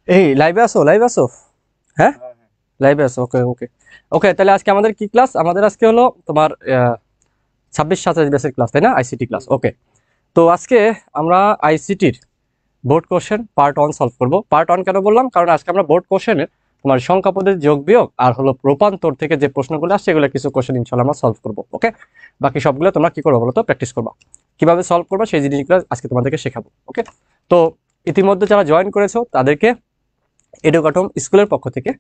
এই লাইভে আসো, লাইভে আসো। হ্যাঁ, লাইভে আসো। ওকে ওকে ওকে, তাহলে আজকে আমাদের কি ক্লাস? আমাদের আজকে হলো তোমার 26-27 বেসের ক্লাস, তাই না? ICT class. ওকে, তো আজকে আমরা আইসিটির বোর্ড কোশ্চেন পার্ট 1 সলভ করব। পার্ট 1 কেন বললাম? কারণ আজকে আমরা বোর্ড কোশ্চেনের তোমার সংখ্যা পদ্ধতি, যোগ বিয়োগ আর হলো রূপান্তর থেকে যে প্রশ্নগুলো আসছে এগুলো কিছু কোশ্চেন ইনশাআল্লাহ আমরা সলভ করব। ওকে, বাকি সবগুলো তোমরা কি করবে বলো তো? প্র্যাকটিস করবা। কিভাবে সলভ করবা সেই জিনিসগুলো আজকে তোমাদেরকে শেখাবো। ওকে, তো ইতিমধ্যে যারা জয়েন করেছো তাদেরকে এডুকাটম স্কুলের পক্ষ থেকে,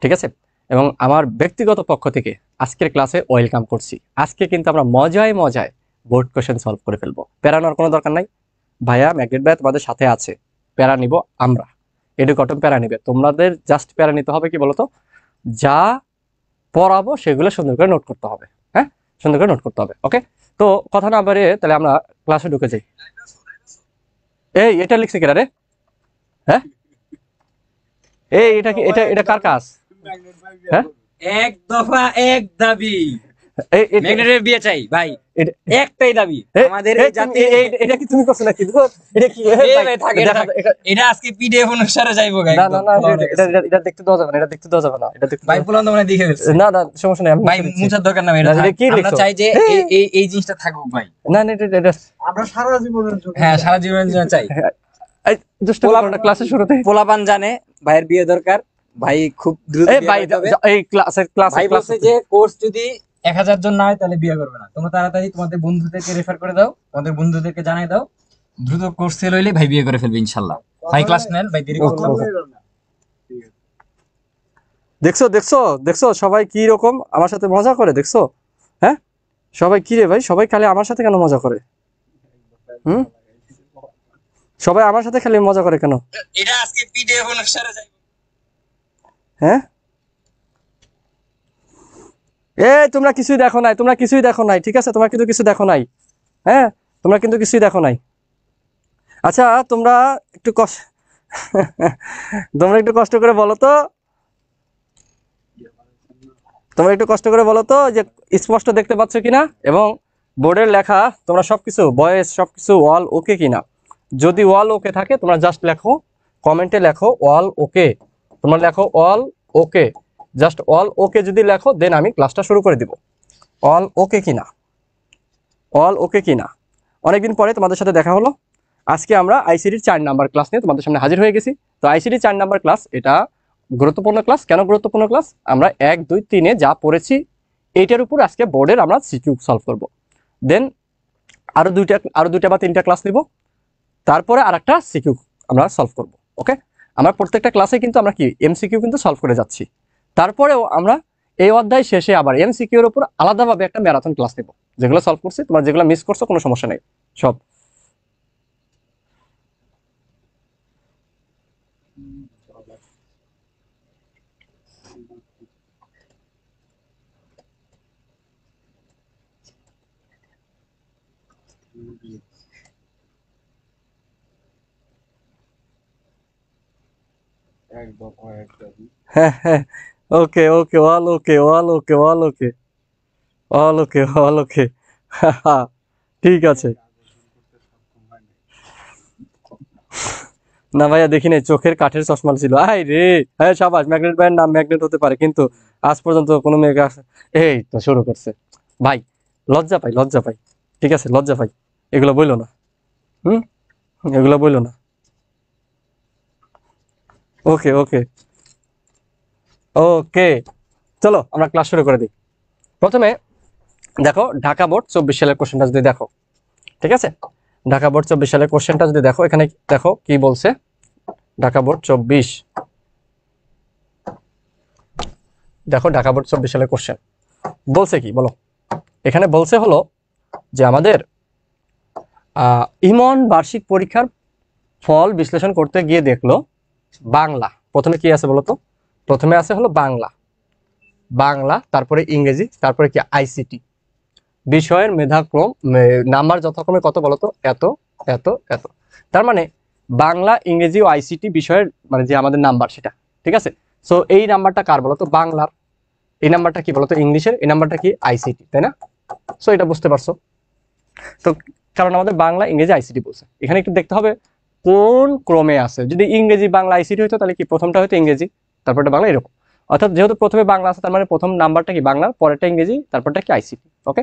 ঠিক আছে, এবং আমার ব্যক্তিগত পক্ষ থেকে আজকের ক্লাসে ওয়েলকাম করছি। আজকে কিন্তু আমরা মজায় মজায় বোর্ড কোশ্চেন সলভ করে ফেলবো। প্যারানোর কোনো দরকার নাই ভাইয়া, ম্যাগনেট ভাইয়া তোমাদের সাথে আছে। প্যারা নিব আমরা, এডুকাটম প্যারা নিবে। তোমাদের জাস্ট প্যারা নিতে হবে কি বলতো, যা পড়াবো সেগুলো সুন্দর করে নোট করতে হবে। হ্যাঁ, সুন্দর করে নোট করতে হবে। ওকে, তো কথা না বাড়িয়ে তাহলে আমরা ক্লাসে ঢুকে যাই। এই এটা লিখছে কেরা রে? হ্যাঁ, এই এটা কি? এটা এটা কার কাজ? হ্যাঁ, এক দফা এক দাবি, এই ম্যাগনেটের বিয়ে চাই ভাই, এটা- একটাই দাবি আমাদের এই জাতি। এটা কি তুমি করছো নাকি? এটা কি? ভাই থাকে, এটা আজকে পিডিএফ অনুসারে যাইবো গাই। না না না, এটা দেখতে দেওয়া যাবে না, এটা দেখতে দেওয়া যাবে না, এটা দেখতে ভাই পুলান তো মানে দেখে ফেলছে। না না, সমস্যা নেই, আমি ভাই মুছার দরকার না, এটা এটা কি আমরা লিখছো? চাই যে এই জিনিসটা থাকুক ভাই। না না, এটা আমরা সারা জীবনের জন্য হ্যাঁ, সারা জীবনের জন্য চাই। দুষ্ট ক্লাসের শুরুতে পোলাপান জানে ভাইয়ের বিয়ে দরকার, ভাই খুব দ্রুত এই বিয়ে ভাই করতে হবে। এই ক্লাসের ভাই বলছে যে কোর্স যদি 1000 জন না হয় তাহলে বিয়ে করবে না। তোমরা তাড়াতাড়ি তোমাদের বন্ধুদেরকে রেফার করে দাও, তোমাদের বন্ধুদেরকে জানাই দাও, দ্রুত কোর্স সেল হইলে ভাই বিয়ে করে ফেলবে ইনশাআল্লাহ। ভাই ক্লাস নেন, ভাই দেরি করবো না। দেখছো দেখছো দেখছো সবাই কি রকম আমার সাথে মজা করে, দেখছো? হ্যাঁ, সবাই কি রে ভাই, সবাই খালি আমার সাথে কেন মজা করে? হুম, সবাই আমার সাথে খালি মজা করে কেন? এটা আজকে পিডিএফ অনুসারে যাইবো। হ্যাঁ, তোমরা কিছুই দেখো নাই, তোমরা কিছুই দেখো নাই, ঠিক আছে? তোমরা কিন্তু কিছু দেখো নাই। হ্যাঁ, তোমরা কিন্তু কিছুই দেখো নাই। আচ্ছা, তোমরা একটু কষ্ট তোমরা একটু কষ্ট করে বলো তো, তোমরা একটু কষ্ট করে বলো তো যে স্পষ্ট দেখতে পাচ্ছ কিনা, এবং বোর্ডের লেখা তোমরা সবকিছু ভয়েস সবকিছু অল ওকে কিনা। যদি অল ওকে থাকে তোমরা জাস্ট লেখো, কমেন্টে লেখো অল ওকে। তোমরা লেখো অল ওকে, জাস্ট অল ওকে যদি লেখো দেন আমি ক্লাসটা শুরু করে দিব। অল ওকে কিনা, অল ওকে কিনা। অনেকদিন পরে তোমাদের সাথে দেখা হলো। আজকে আমরা আইসিটির 4 নাম্বার ক্লাস নিয়ে তোমাদের সামনে হাজির হয়ে গেছি। তো আইসিটি 4 নাম্বার ক্লাস, এটা গুরুত্বপূর্ণ ক্লাস। কেন গুরুত্বপূর্ণ ক্লাস? আমরা 1, 2, 3-এ যা পড়েছি এইটার উপর আজকে বোর্ডের আমরা সিকিউ সলভ করব। দেন আরো দুইটা বা 3টা ক্লাস নিব, তারপরে আরেকটা সিকিউ আমরা সলভ করব। ওকে, আমরা প্রত্যেকটা ক্লাসে কিন্তু আমরা কি এমসিকিউ কিন্তু সলভ করে যাচ্ছি। তারপরেও আমরা এই অধ্যায় শেষে আবার এমসিকিউ এর উপর আলাদাভাবে একটা ম্যারাথন ক্লাস নেব। যেগুলো সলভ করছি, তোমরা যেগুলো মিস করছো কোনো সমস্যা নেই, সব। হ্যাঁ হ্যাঁ, okay okay, all okay, all okay, all okay, all okay, all okay. ঠিক আছে। না ভাইয়া, দেখি নাই, চোখের কাঠের চশমা ছিল। আই রে, হ্যাঁ সাবাস, ম্যাগনেট ভাইয়ের নাম ম্যাগনেট হতে পারে, কিন্তু আজ পর্যন্ত কোনো মেয়েকে এই তো শুরু করছে। ভাই লজ্জা পাই, লজ্জা পাই, ঠিক আছে, লজ্জা পাই। এগুলো বইলো না, হুম, এগুলো বইলো না। ওকে ওকে ওকে, চলো আমরা ক্লাস শুরু করে দিই। প্রথমে দেখো ঢাকা বোর্ড 24 সালের কোশ্চেনটা যদি দেখো, ঠিক আছে, ঢাকা বোর্ড 24 সালের কোশ্চেনটা যদি দেখো, এখানে দেখো কি বলছে। ঢাকা বোর্ড 24, দেখো ঢাকা বোর্ড 24 সালের কোশ্চেন বলছে কি বলো। এখানে বলছে হলো যে আমাদের ইমন বার্ষিক পরীক্ষার ফল বিশ্লেষণ করতে গিয়ে দেখলো বাংলা, প্রথমে কি আছে বলতো? প্রথমে আছে হলো বাংলা, বাংলা, তারপরে ইংরেজি, তারপরে কি আইসিটি বিষয়ের মেধাক্রম নাম্বার যথাক্রমে কত বলতো? এত এত এত। তার মানে বাংলা, ইংরেজি ও আইসিটি বিষয়ের মানে যে আমাদের নাম্বার সেটা, ঠিক আছে। সো এই নাম্বারটা কার বলতো? বাংলার। এই নাম্বারটা কি বলতো? ইংলিশের। এই নাম্বারটা কি? আইসিটি, তাই না? সো এটা বুঝতে পারছো তো, কারণ আমাদের বাংলা, ইংরেজি, আইসিটি বলছে। এখানে একটু দেখতে হবে কোন ক্রমে আছে। যদি ইংরেজি বাংলা আইসিটি হতো তাহলে কি প্রথমটা হয়তো ইংরেজি, তারপরটা বাংলা, এরকম। অর্থাৎ যেহেতু প্রথমে বাংলা আছে তার মানে প্রথম নাম্বারটা কি বাংলা, পরেরটা ইংরেজি, তারপরটা কি আইসিটি। ওকে,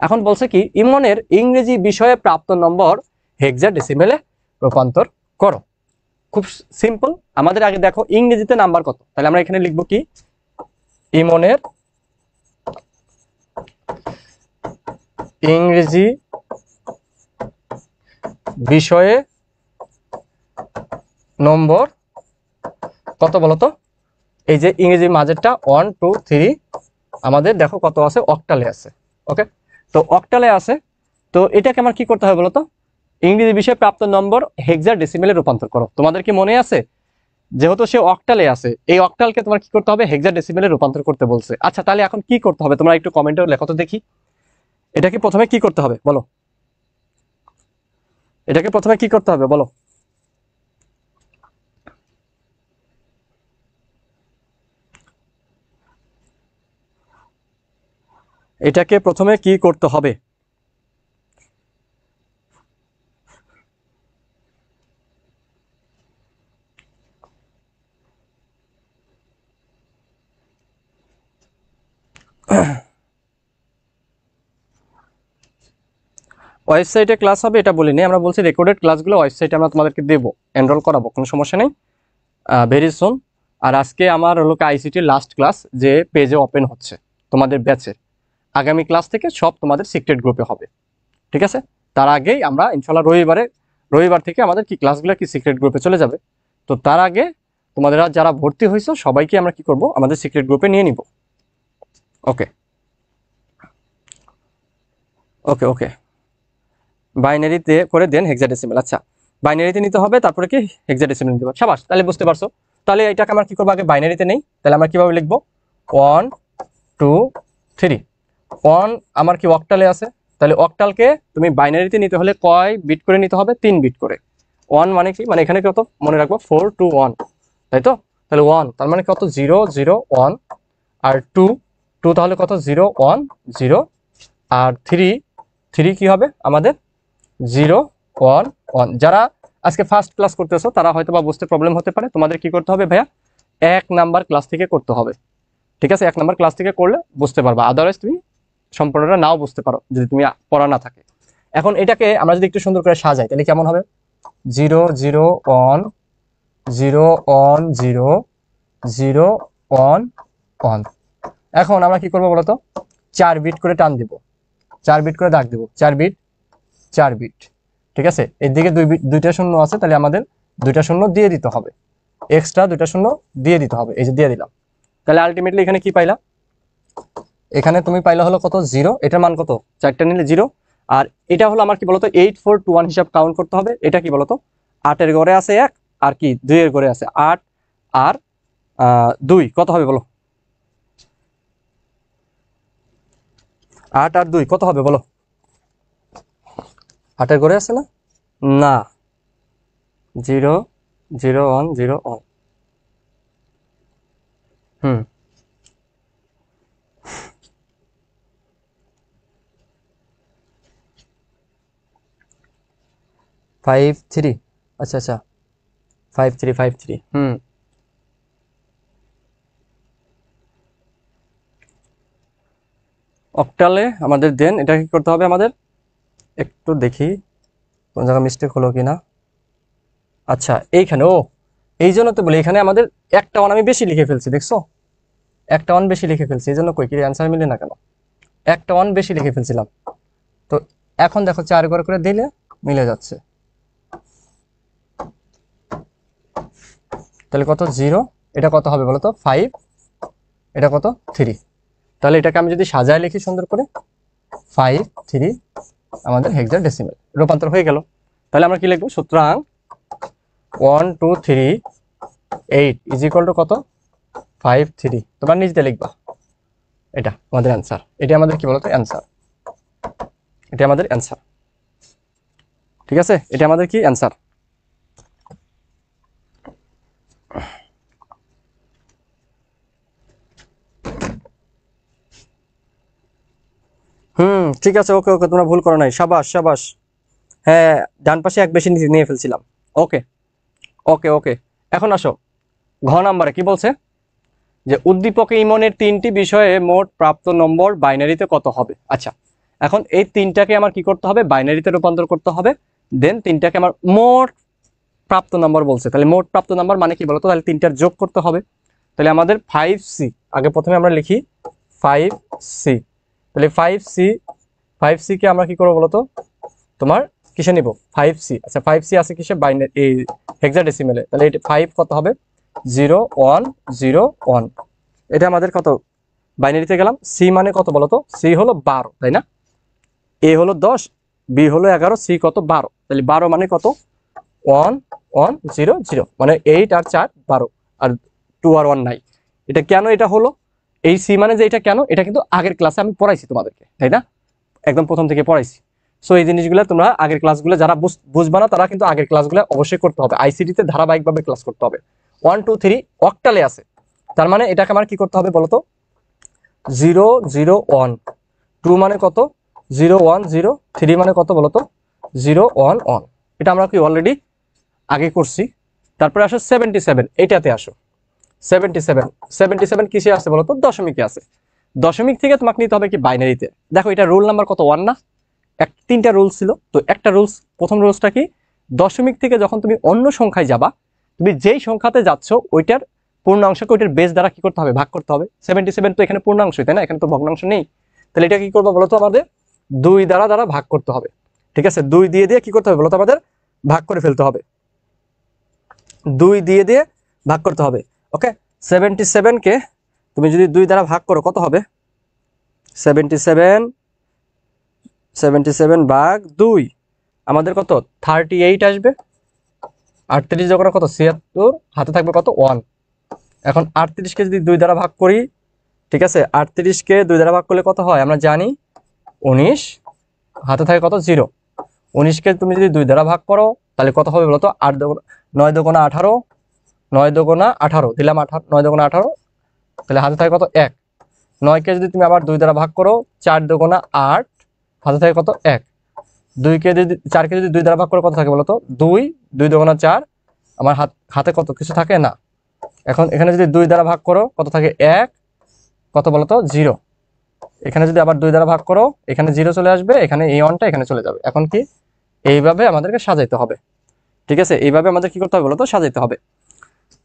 এখন বলছে কি ইমনের ইংরেজি বিষয়ে প্রাপ্ত নম্বর হেক্সাডেসিমেলে রূপান্তর করো। খুব সিম্পল। আমাদের আগে দেখো ইংরেজিতে নাম্বার কত, তাহলে আমরা এখানে লিখবো কি ইমনের ইংরেজি বিষয়ে নম্বর কত বলতো। এই যে ইংরেজি মাঝেরটা 1 2 3 আমাদের দেখো কত আছে, অক্টালে আছে। ওকে, তো অক্টালে আছে, তো এটাকে আমার কি করতে হবে বলতো, ইংরেজি বিষয়ে প্রাপ্ত নম্বর হেক্সাডেসিমেলে রূপান্তর করো। তোমাদের কি মনে আছে, যেহেতু সে অক্টালে আছে, এই অক্টালকে তোমার কি করতে হবে, হেক্সাডেসিমেলে রূপান্তর করতে বলছে। আচ্ছা তাহলে এখন কি করতে হবে তোমরা একটু কমেন্টে লেখো তো দেখি, এটাকে প্রথমে কি করতে হবে বলো, এটাকে প্রথমে কি করতে হবে বলো। এটাকে প্রথমে কি করতে হবে। ওয়েবসাইটে ক্লাস হবে এটা বলিনি, আমরা বলছি রেকর্ডেড ক্লাসগুলো ওয়েবসাইটে আমরা তোমাদেরকে দেবো, এনরোল করাবো, কোনো সমস্যা নেই, ভেরি সুন। আর আজকে আমার হলো আইসিটির লাস্ট ক্লাস যে পেজে ওপেন হচ্ছে তোমাদের ব্যাচের, আগামী ক্লাস থেকে সব তোমাদের সিক্রেট গ্রুপে হবে, ঠিক আছে। তার আগেই আমরা ইনশাল্লাহ রবিবার থেকে আমাদের কি ক্লাসগুলো কি সিক্রেট গ্রুপে চলে যাবে। তো তার আগে তোমাদের যারা ভর্তি হয়েছো সবাইকে আমরা কি করব, আমাদের সিক্রেট গ্রুপে নিয়ে নিব। ওকে ওকে ওকে, বাইনারিতে করে দেন হেক্সাডেসিমেল। আচ্ছা বাইনারিতে নিতে হবে, তারপরে কি হেক্সাডেসিমেল নিতে হবে। সাবাস, তাহলে বুঝতে পারছো। তাহলে এটাকে আমরা কি করবো, আগে বাইনারিতে নেই, তাহলে আমরা কিভাবে লিখবো 1 2 3। 1 আমার কি অক্টালে আছে, তাহলে অক্টালকে তুমি বাইনারিতে নিতে হলে কয় বিট করে নিতে হবে, 3 বিট করে। 1 মানে কি, মানে এখানে কত মনে রাখবো 4 2 1, তাই তো। তাহলে 1 তার মানে কত 0 0 1, আর 2 2 তাহলে কত 0 1 0, আর 3 3 কি হবে আমাদের 0 1 1। যারা আজকে ফার্স্ট ক্লাস করতেছো তারা হয়তো বা বুঝতে প্রবলেম হতে পারে, তোমাদের কি করতে হবে ভাইয়া, 1 নাম্বার ক্লাস থেকে করতে হবে, ঠিক আছে। 1 নাম্বার ক্লাস থেকে করলে বুঝতে পারবা, আদারওয়াইজ তুমি সম্পূর্ণটা নাও বুঝতে পারো যদি তুমি পড়া না থাকে। এখন এটাকে আমরা যদি একটু সুন্দর করে সাজাই তাহলে কেমন হবে, 0 0 1 0 1 0 0 1 1। এখন আমরা কি করবো বলতো, 4 বিট করে টান দিব, 4 বিট করে দাগ দিব, 4 বিট 4 বিট, ঠিক আছে। এর দিকে দুইটা শূন্য আছে, তাহলে আমাদের দুইটা শূন্য দিয়ে দিতে হবে, এক্সট্রা দুইটা শূন্য দিয়ে দিতে হবে, এই যে দিয়ে দিলাম। তাহলে আলটিমেটলি এখানে কি পাইলা, এখানে তুমি পাইলা হলো কত 0, এটার মান কত 4টা নিলে 0, আর এটা হলো আমার কি বলতো 8 4 2 1 হিসাব কাউন্ট করতে হবে। এটা কি বলতো 8 এর ঘরে আছে 1, আর কি 2 এর ঘরে আছে 8, আর 2 কত হবে বলো, 8 আর 2 কত হবে বলো, 8 এর ঘরে আছে না, না 0 0 1 0 1। হুম 5 3, আচ্ছা আচ্ছা 5 3 5 3, অক্টালে আমাদের দেন এটা কি করতে হবে, আমাদের একটু দেখি কোন জায়গায় মিস্টেক হলো কিনা। আচ্ছা এইখানে, ও এই জন্য তো বলি এখানে আমাদের একটা 1 আমি বেশি লিখে ফেলছি, দেখছো একটা 1 বেশি লিখে ফেলছি, এই জন্য কই কি অ্যান্সার মিলে না কেন, একটা 1 বেশি লিখে ফেলছিলাম। তো এখন দেখো 4 ঘর করে দিলে মিলে যাচ্ছে, তাহলে কত 0, এটা কত হবে বলো তো 5, এটা কত 3। তাহলে এটাকে আমি যদি সাজায় লিখি সুন্দর করে 5 3, আমাদের হেক্সাডেসিমেল রূপান্তর হয়ে গেল। তাহলে আমরা কি লিখবো, সুতরাং 1 2 3 8 ইজ ইকুয়াল টু কত 5 3, তোমরা নিজেতে লিখবা, এটা আমাদের অ্যান্সার, এটা আমাদের কি বলতো অ্যান্সার, এটা আমাদের অ্যান্সার, ঠিক আছে, এটা আমাদের কি অ্যান্সার। ঠিক আছে, ওকে ওকে, তোমরা ভুল করো নাই, সাবাস সাবাস। হ্যাঁ ডান পাশে 1 বেশি নিয়ে ফেলছিলাম, ওকে ওকে ওকে। এখন আসো ঘ নাম্বারে কি বলছে, যে উদ্দীপকে ইমনের 3টি বিষয়ে মোট প্রাপ্ত নম্বর বাইনারিতে কত হবে। আচ্ছা, এখন এই 3টাকে আমার কি করতে হবে, বাইনারিতে রূপান্তর করতে হবে। দেন 3টাকে আমার মোট প্রাপ্ত নম্বর বলছে, তাহলে মোট প্রাপ্ত নম্বর মানে কি বলতো, তাহলে 3টার যোগ করতে হবে। তাহলে আমাদের 5C, আগে প্রথমে আমরা লিখি 5C। তাহলে 5C কে আমরা কি করবো বলতো, তোমার কিসে নিব 5C। আচ্ছা 5C আছে কিসে, বাইনারি এই হেক্সাডেসিমেলে। তাহলে এটা 5 কত হবে 0101। এটা আমাদের কত বাইনারিতে গেলাম। সি মানে কত বলতো, সি হলো 12, তাই না? এ হলো 10, বি হলো 11, সি কত 12। তাহলে 12 মানে কত 1100, মানে 8 আর 4 12, আর 2 আর 1 নাই। এটা কেন এটা হলো, এই সি মানে যে এটা কেন, এটা কিন্তু আগের ক্লাসে আমি পড়াইছি তোমাদেরকে, তাই না? একদম প্রথম থেকে পড়াইছি। সো এই জিনিসগুলো তোমরা আগের ক্লাসগুলো যারা বুঝবা না তারা কিন্তু আগের ক্লাসগুলো অবশ্যই করতে হবে। আইসিটিতে ধারাবাহিকভাবে ক্লাস করতে হবে। 1 2 3 অক্টালে আছে, তার মানে এটাকে আমার কি করতে হবে বলতো, 001। 2 মানে কত 010, 3 মানে কত বলতো 011। এটা আমরা কি অলরেডি আগে করছি। তারপরে আসো 77, এটাতে আসো 77 কিসে আছে বলতো, দশমিকে আছে। দশমিক থেকে তোমাকে নিতে হবে কি বাইনারিতে। দেখো এটা রুল নাম্বার কত 1 না, 3টা রুলস ছিল। তো একটা রুলস, প্রথম রুলসটা কি, দশমিক থেকে যখন তুমি অন্য সংখ্যায় যাবা, তুমি যেই সংখ্যাতে যাচ্ছ ওইটার পূর্ণাংশকে ওইটার বেস দ্বারা কি করতে হবে, ভাগ করতে হবে। 77 তো এখানে পূর্ণাংশ, তাই না? এখানে তো ভগ্নাংশ নেই। তাহলে এটা কি করবো বলতো, আমাদের 2 দ্বারা ভাগ করতে হবে। ঠিক আছে, 2 দিয়ে কি করতে হবে বলতো, আমাদের ভাগ করে ফেলতে হবে। 2 দিয়ে ভাগ করতে হবে। ওকে, 77 কে তুমি যদি 2 দ্বারা ভাগ করো কত হবে, 77 ভাগ 2 আমাদের কত 38 আসবে। 38 যখন কত 76, হাতে থাকবে কত 1। এখন 38কে যদি 2 দ্বারা ভাগ করি, ঠিক আছে, 38কে 2 দ্বারা ভাগ করলে কত হয় আমরা জানি 19, হাতে থাকে কত 0। 19কে তুমি যদি 2 দ্বারা ভাগ করো তাহলে কত হবে বলতো, 9 দুগুণা 18, 9 দুগুণা 18 দিলাম 9 দুগুণা 18, তাহলে হাতে থাকে কত 1। 9কে যদি তুমি আবার 2 দ্বারা ভাগ করো, 4 দুগুণা 8, হাতে থাকে কত 1। 4কে যদি 2 দ্বারা ভাগ করো কত থাকে বলতো 2, 2 দুগুণা 4, আমার হাতে কত কিছু থাকে না। এখন এখানে যদি 2 দ্বারা ভাগ করো কত থাকে 1, কত বলতো 0। এখানে যদি আবার 2 দ্বারা ভাগ করো, এখানে 0 চলে আসবে, এখানে এই 1টা এখানে চলে যাবে। এখন কি এইভাবে আমাদেরকে সাজাইতে হবে। ঠিক আছে, এইভাবে আমাদের কি করতে হবে বলতো, সাজাইতে হবে।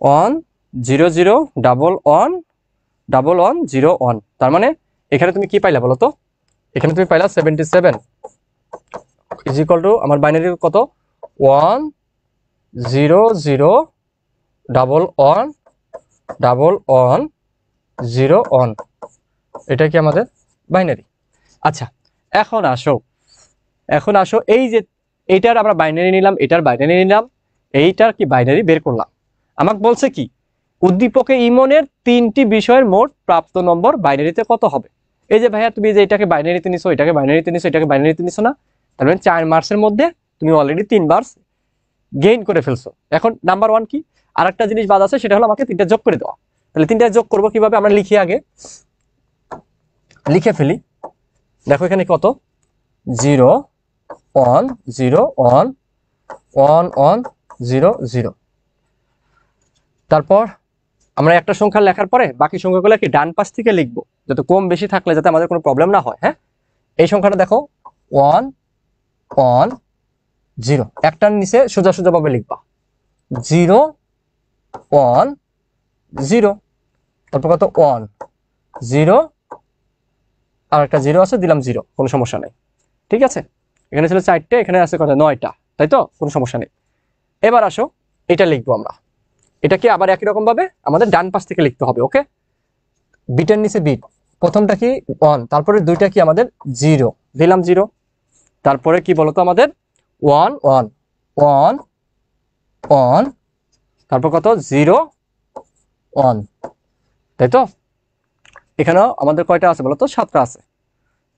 1 0 0 1 1 1 1 0 1। তার মানে এখানে তুমি কি পাইলা বলতো, এখানে তুমি পাইলা 77 ইজ ইকুয়াল টু আমার বাইনারি কত 1 0 0 1 1 1 0 1। এটা কি আমাদের বাইনারি। আচ্ছা, এখন আসো এই যে এইটার আমরা বাইনারি নিলাম, এটার বাইনারি নিলাম, এইটার কি বাইনারি বের করলাম। আমাকে বলছে কি উদ্দীপকে ইমনের 3টি বিষয়ের মোট প্রাপ্ত নম্বর বাইনারিতে কত হবে। এই যে ভাইয়া তুমি যে এটাকে বাইনারিতে নিছো, এটাকে বাইনারিতে নিছো, এটাকে বাইনারিতে নিছো না, তার মানে 4 মার্কসের মধ্যে তুমি অলরেডি 3 বার গেইন করে ফেলছো। এখন নাম্বার 1 কি, আর একটা জিনিস বাদ আছে, সেটা হলো আমাকে 3টা যোগ করে দেওয়া। তাহলে 3টা যোগ করবো কিভাবে, আমরা লিখি, আগে লিখে ফেলি। দেখো এখানে কত 0 1 0 1 1 1 0 0। তারপর আমরা একটা সংখ্যা লেখার পরে বাকি সংখ্যাগুলো কি ডান পাশ থেকে লিখবো, যাতে কম বেশি থাকলে যাতে আমাদের কোনো প্রবলেম না হয়। হ্যাঁ, এই সংখ্যাটা দেখো 1 1 0, একটার নিচে সোজা ভাবে লিখবা 0 1 0। তারপর কত 1 0, আর একটা 0 আছে, দিলাম 0, কোনো সমস্যা নেই। ঠিক আছে, এখানে ছিল 4টে, এখানে আছে কত 9টা, তাই তো, কোনো সমস্যা নেই। এবার আসো এটা লিখবো আমরা, এটাকে আবার একই রকম ভাবে আমাদের ডান পাশ থেকে লিখতে হবে। ওকে, বিটের নিচে বিট, প্রথমটা কি 1, তারপরে 2টা কি আমাদের 0, দিলাম 0। তারপরে কি বলতো আমাদের 1 1 1 1, তারপর কত 0 1, তাই তো। এখানেও আমাদের কয়টা আছে বলতো, 7টা আছে,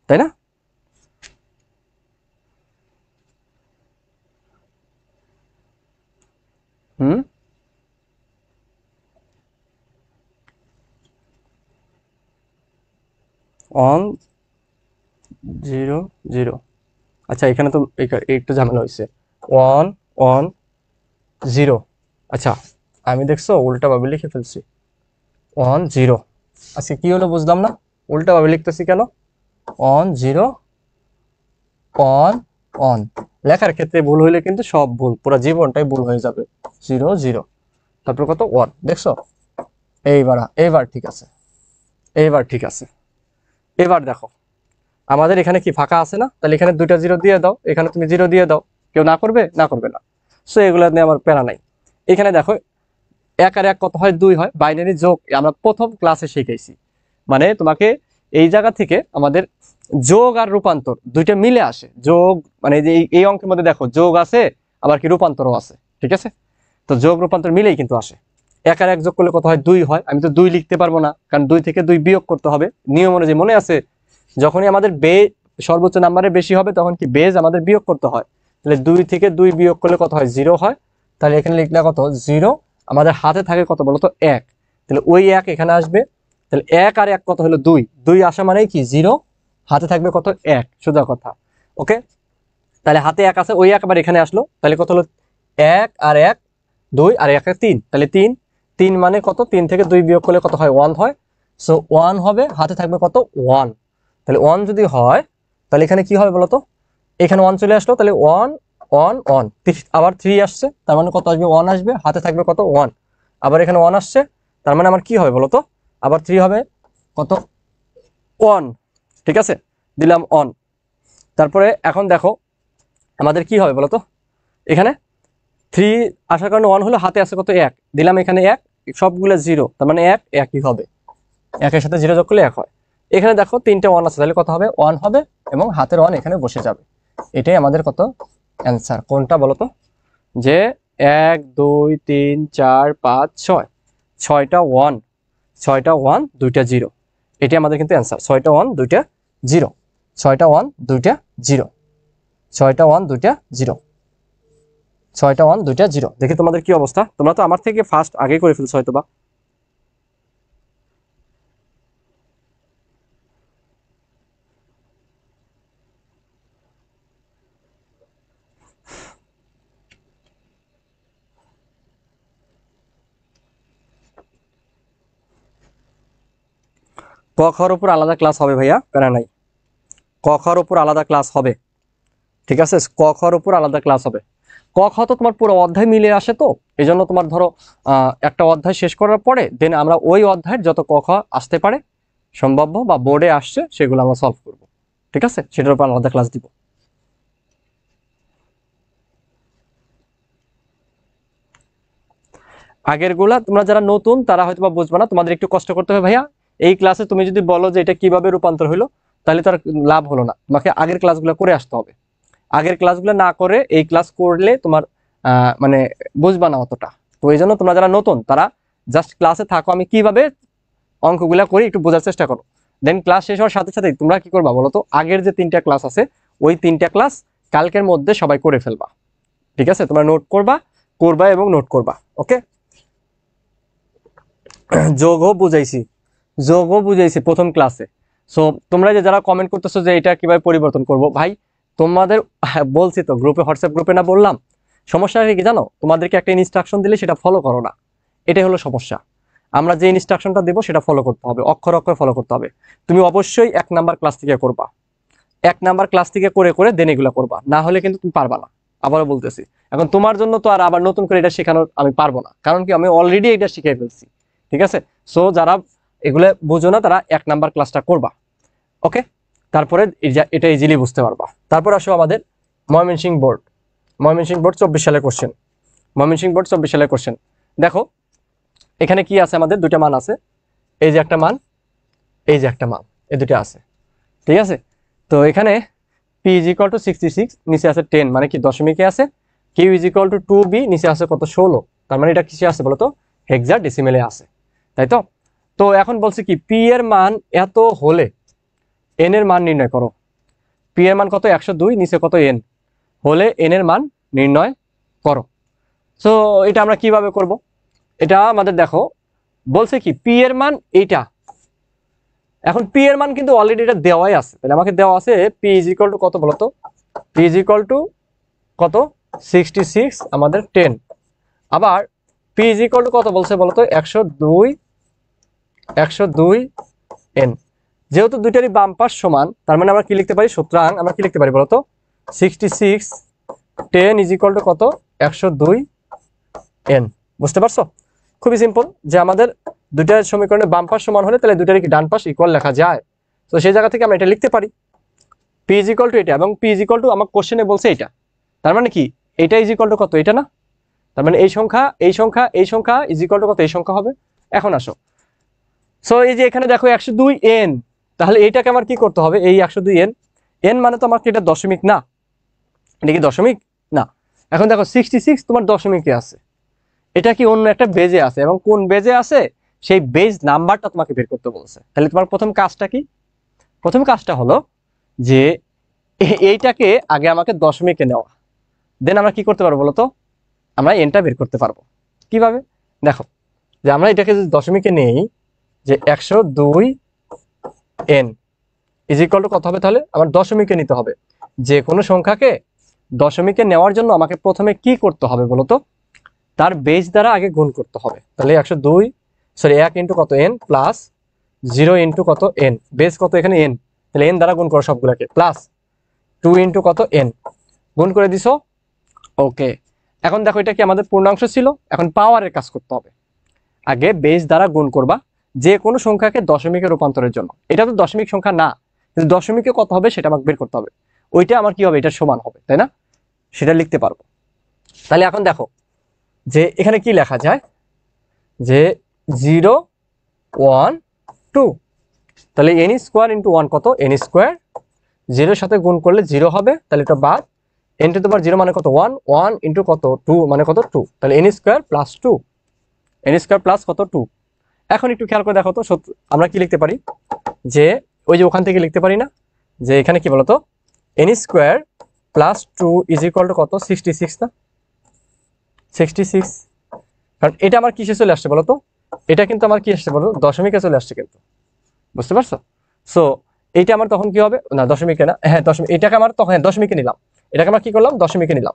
তাই না? হুম, 1 0 0। আচ্ছা, এখানে তো একটু ঝামেলা হয়েছে, 1 1 0। আচ্ছা আমি দেখছো উল্টাভাবে লিখে ফেলছি 1 0। আজকে কি হলো বুঝলাম না, উল্টাভাবে লিখতেছি কেন? 1 0 1 1। লেখার ক্ষেত্রে ভুল হইলে কিন্তু সব ভুল, পুরো জীবনটাই ভুল হয়ে যাবে। 0 0, তারপর কত 1, দেখছো? এইবার ঠিক আছে, এইবার ঠিক আছে। এবার দেখো আমাদের এখানে কি ফাঁকা আছে না, তাহলে এখানে দুইটা 0 দিয়ে দাও, এখানে তুমি 0 দিয়ে দাও। কেউ না করবে? না করবে না। সো এগুলো নিয়ে আমার প্যারা নাই। এখানে দেখো 1 আর 1 কত হয়? 2 হয়। বাইনারি যোগ আমরা প্রথম ক্লাসে শিখেছি, মানে তোমাকে এই জায়গা থেকে আমাদের যোগ আর রূপান্তর দুইটা মিলে আসে। যোগ মানে যে এই অঙ্কের মধ্যে দেখো যোগ আছে, আবার কি রূপান্তরও আছে, ঠিক আছে? তো যোগ রূপান্তর মিলেই কিন্তু আসে। 1 আর 1 যোগ করলে কত হয়? 2 হয়। আমি তো 2 লিখতে পারবো না, কারণ 2 থেকে 2 বিয়োগ করতে হবে নিয়ম অনুযায়ী, মনে আছে? যখনই আমাদের সর্বোচ্চ নাম্বারে বেশি হবে তখন কি বেজ আমাদের বিয়োগ করতে হয়। তাহলে 2 থেকে 2 বিয়োগ করলে কত হয়? 0 হয়। তাহলে এখানে লিখলে কত? 0। আমাদের হাতে থাকে কত বলতো? 1। তাহলে ওই 1 এখানে আসবে। তাহলে 1 আর 1 কত হলো? 2। 2 আসা মানেই কি 0, হাতে থাকবে কত? 1, সোজা কথা। ওকে, তাহলে হাতে 1 আছে, ওই 1 আবার এখানে আসলো, তাহলে কত হলো? 1 আর 1 2, আর 1 এ 3, তাহলে 3। 3 মানে কত? 3 থেকে 2 বিয়োগ করলে কত হয়? 1 হয়। সো 1 হবে, হাতে থাকবে কত? 1। তাহলে 1 যদি হয় তাহলে এখানে কি হবে বলতো? এখানে 1 চলে আসলো, তাহলে 1 1 1, আবার 3 আসছে, তার মানে কত আসবে? 1 আসবে, হাতে থাকবে কত? 1। আবার এখানে 1 আসছে, তার মানে আমার কি হবে বলতো? আবার 3 হবে, কত? 1। ঠিক আছে, দিলাম 1। তারপরে এখন দেখো আমাদের কি হবে বলতো? এখানে 3 আসার কারণে 1 হলো, হাতে আছে কত? 1, দিলাম এখানে 1, সবগুলো 0, তার মানে 1 1ই হবে। 1 এর সাথে 0 যোগ করলে 1 হয়। এখানে দেখো 3টে 1 আছে, তাহলে কত হবে? 1 হবে, এবং হাতের 1 এখানে বসে যাবে। এটাই আমাদের কত? অ্যান্সার। কোনটা বলতো? যে 1 2 3 4 5 6, 6টা 1, 6টা 1 2টা 0। এটাই আমাদের কিন্তু অ্যান্সার। 6টা 1 2টা 0, 6টা 1 2টা 0, 6টা 1 2টা 0, 6টা 1 2টা 0। দেখি তোমাদের কি অবস্থা। তোমরা তো আমার থেকে ফার্স্ট আগে করে ফেলছো হয়তো বা। ক খর উপর আলাদা ক্লাস হবে ভাইয়া, প্যারা নাই। ক খর উপর আলাদা ক্লাস হবে, ঠিক আছে? ক খর উপর আলাদা ক্লাস হবে। ক খ তো তোমার পুরো অধ্যায় মিলে আসে, তো এই জন্য তোমার ধরো একটা অধ্যায় শেষ করার পরে দেন আমরা ওই অধ্যায়ের যত ক খ আসতে পারে সম্ভাব্য বা বোর্ডে আসছে সেগুলো আমরা সলভ করব, ঠিক আছে? সেটার উপর আলাদা ক্লাস দিব। আগের গুলা তোমরা যারা নতুন তারা হয়তো বা বুঝবে না, তোমাদের একটু কষ্ট করতে হবে ভাইয়া। এই ক্লাসে তুমি যদি বলো যে এটা কিভাবে রূপান্তর হলো, তাহলে তার লাভ হলো না। তোমাকে আগের ক্লাসগুলো করে আসতে হবে। আগের ক্লাসগুলো না করে এই ক্লাস করলে তোমার মানে বুঝবা না অতটা। তো এই জন্য তোমরা যারা নতুন তারা জাস্ট ক্লাসে থাকো, আমি কিভাবে অঙ্কগুলা করি একটু বোঝার চেষ্টা করো। দেন ক্লাস শেষ হওয়ার সাথে সাথে তোমরা কি করবা বলো তো? আগের যে 3টা ক্লাস আছে ওই 3টা ক্লাস কালকের মধ্যে সবাই করে ফেলবা, ঠিক আছে? তোমরা নোট করবা এবং নোট করবা। ওকে, যোগও বুঝাইছি প্রথম ক্লাসে। সো তোমরা যে যারা কমেন্ট করতেছো যে এটা কিভাবে পরিবর্তন করব, ভাই তোমাদের বলছি তো গ্রুপে, হোয়াটসঅ্যাপ গ্রুপে না বললাম? সমস্যা কি জানো? তোমাদেরকে একটা ইনস্ট্রাকশন দিলে সেটা ফলো করো না, এটাই হলো সমস্যা। আমরা যে ইনস্ট্রাকশনটা দেবো সেটা ফলো করতে হবে, অক্ষর অক্ষর ফলো করতে হবে। তুমি অবশ্যই 1 নাম্বার ক্লাস থেকে করবা, 1 নাম্বার ক্লাস থেকে করে করে দেন এগুলো করবা, না হলে কিন্তু তুমি পারবা না। আবারও বলতেছি, এখন তোমার জন্য তো আর আবার নতুন করে এটা শেখানোর আমি পারবো না, কারণ কি আমি অলরেডি এটা শিখিয়ে ফেলছি, ঠিক আছে? সো যারা এগুলো বুঝো না তারা 1 নাম্বার ক্লাসটা করবা, ওকে? তারপরে এটা ইজিলি বুঝতে পারবা। তারপর আসো আমাদের ময়মনসিংহ বোর্ড। ময়মনসিংহ বোর্ড 24 সালের কোশ্চেন। ময়মনসিংহ বোর্ড 24 সালের কোশ্চেন। দেখো এখানে কি আছে? আমাদের দুইটা মান আছে, এই যে একটা মান, এই যে একটা মান, এই দুটো আছে, ঠিক আছে? তো এখানে p = 66, নিচে আছে 10, মানে কি দশমিকে আছে। q = 2b, নিচে আছে কত? 16, তার মানে এটা কিসে আছে বলতো? হেক্সাডেসিমেলে আছে, তাই তো? তো এখন বলছে কি p এর মান এত হলে n এর মান নির্ণয় করো। p এর মান কত? 102, নিচে কত? n, হলে n এর মান নির্ণয় করো। সো এটা আমরা কিভাবে করব? এটা আমাদের দেখো বলছে কি p এর মান এইটা। এখন p এর মান কিন্তু অলরেডি এটা দেওয়াই আছে, তাহলে আমাকে দেওয়া আছে p = কত বলতো? p = কত? 66 আমাদের 10, আবার পি ইজ ইকুয়াল টু কত বলছে বলতো 102 n। যেহেতু দুইটারই বাম পাশ সমান, তার মানে আমরা কি লিখতে পারি, সুতরাং আমরা কি লিখতে পারি বলতো 66 10 ইজ ইকুয়াল টু কত 102 n। বুঝতে পারছো? খুবই সিম্পল, যে আমাদের দুইটার সমীকরণে বাম পাশ সমান হলে তাহলে দুইটারই কি ডান পাশ ইকুয়াল লেখা যায়। তো সেই জায়গা থেকে আমরা এটা লিখতে পারি, পি ইজ ইকুয়াল টু এটা, এবং পি ইজ ইকুয়াল টু আমার কোশ্চেনে বলছে এটা, তার মানে কি এটা ইজ ইকুয়াল টু কত, এটা না, তার মানে এই সংখ্যা এই সংখ্যা এই সংখ্যা ইজ ইকুয়াল টু কত, এই সংখ্যা হবে। এখন আসো, সো এই যে এখানে দেখো 102 n, তাহলে এইটাকে আমার কি করতে হবে, এই 102 n, n মানে তো আমার কি এটা দশমিক না, এটা কি দশমিক না। এখন দেখো 66 তোমার দশমিকে আছে, এটা কি অন্য একটা বেজে আছে, এবং কোন বেজে আছে সেই বেজ নাম্বারটা তোমাকে বের করতে বলছে। তাহলে তোমার প্রথম কাজটা কি, প্রথম কাজটা হলো যে এইটাকে আগে আমাকে দশমিকে নেওয়া, দেন আমরা কি করতে পারবো বলতো, আমরা এনটা বের করতে পারবো। কিভাবে দেখো, যে আমরা এটাকে যদি দশমিকে নেই, যে 102 n ইজ ইকুয়াল টু কত হবে, তাহলে আমার দশমিকে নিতে হবে। যে কোনো সংখ্যাকে দশমিকে নেওয়ার জন্য আমাকে প্রথমে কি করতে হবে বলতো, তার বেজ দ্বারা আগে গুণ করতে হবে। তাহলে 1 ইন্টু কত n প্লাস 0 ইন্টু কত n, বেজ কত এখানে n, তাহলে n দ্বারা গুণ করো সবগুলোকে, প্লাস 2 ইন্টু কত n, গুণ করে দিছো। ওকে, এখন দেখো এটা কি আমাদের পূর্ণাংশ ছিল, এখন পাওয়ারের কাজ করতে হবে। আগে বেজ দ্বারা গুণ করবা যে কোনো সংখ্যাকে দশমিকে রূপান্তরের জন্য। এটা তো দশমিক সংখ্যা না, কিন্তু দশমিকে কত হবে সেটা আমাকে বের করতে হবে, ওইটা আমার কি হবে, এটা সমান হবে, তাই না, সেটা লিখতে পারবো। তাহলে এখন দেখো যে এখানে কি লেখা যায়, যে 0 1 2, তাহলে n স্কোয়ার ইন্টু 1 কত, n স্কোয়ার, 0 সাথে গুণ করলে 0 হবে, তাহলে এটা বাদ, n টু দি পাওয়ার 0 মানে কত 1, 1 ইন্টু কত 2 মানে কত 2, তাহলে n square plus 2, n square plus কত 2। এখন একটু খেয়াল করে দেখো তো, আমরা কি লিখতে পারি, যে ওই যে ওখান থেকে লিখতে পারি না, যে এখানে কি বলতো n square plus 2 is equal to কত 66 না, 66, কারণ এটা আমার কিসে চলে আসছে বলতো, এটা কিন্তু আমার কি আসছে বলতো, দশমিকে চলে আসছে কিন্তু, বুঝতে পারছো? সো এইটা আমার তখন কি হবে, না দশমিকে না, হ্যাঁ দশমিক, এটাকে আমার তখন দশমিকে নিলাম, এটাকে আমরা কি করলাম দশমিকে নিলাম।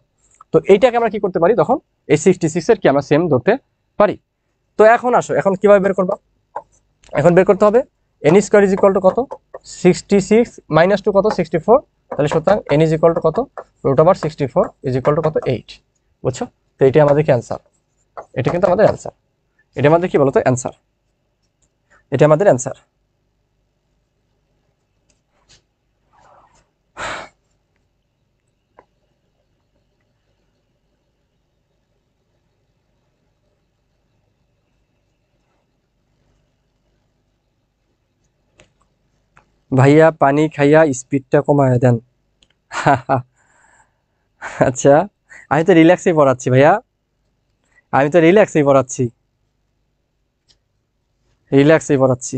তো এইটাকে আমরা কি করতে পারি তখন, এই 66 এর কি আমরা সেম ধরতে পারি। তো এখন আসো, এখন কিভাবে বের করবা, এখন বের করতে হবে n square is equal to কত 66 মাইনাস 2 কত 64, তাহলে সুতরাং n ইজ ইকুয়াল টু কত √64 ইজ ইকুয়াল টু কত 8, বুঝছো? তো এটাই আমাদের কি অ্যান্সার, এটা কিন্তু আমাদের অ্যান্সার, এটা আমাদের কি বলতো অ্যান্সার, এটা আমাদের অ্যান্সার। ভাইয়া পানি খাইয়া স্পিডটা কমায় দেন। আচ্ছা, আমি তো রিল্যাক্সেই পড়াচ্ছি ভাইয়া, আমি তো রিল্যাক্সেই পড়াচ্ছি, রিল্যাক্সেই পড়াচ্ছি।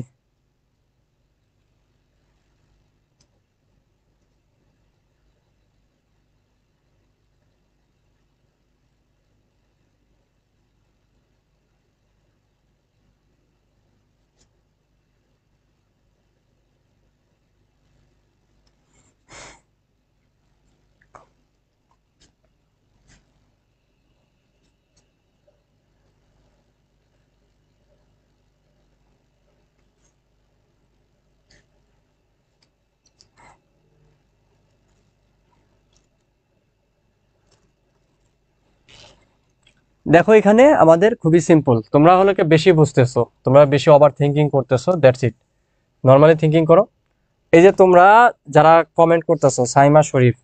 দেখো এখানে আমাদের খুবই সিম্পল, তোমরা হলো কি বেশি বুঝতেছো, তোমরা বেশি ওভার থিঙ্কিং করতেছো, দ্যাটস ইট। নর্মালি থিঙ্কিং করো। এই যে তোমরা যারা কমেন্ট করতেছো, সাইমা শরীফ,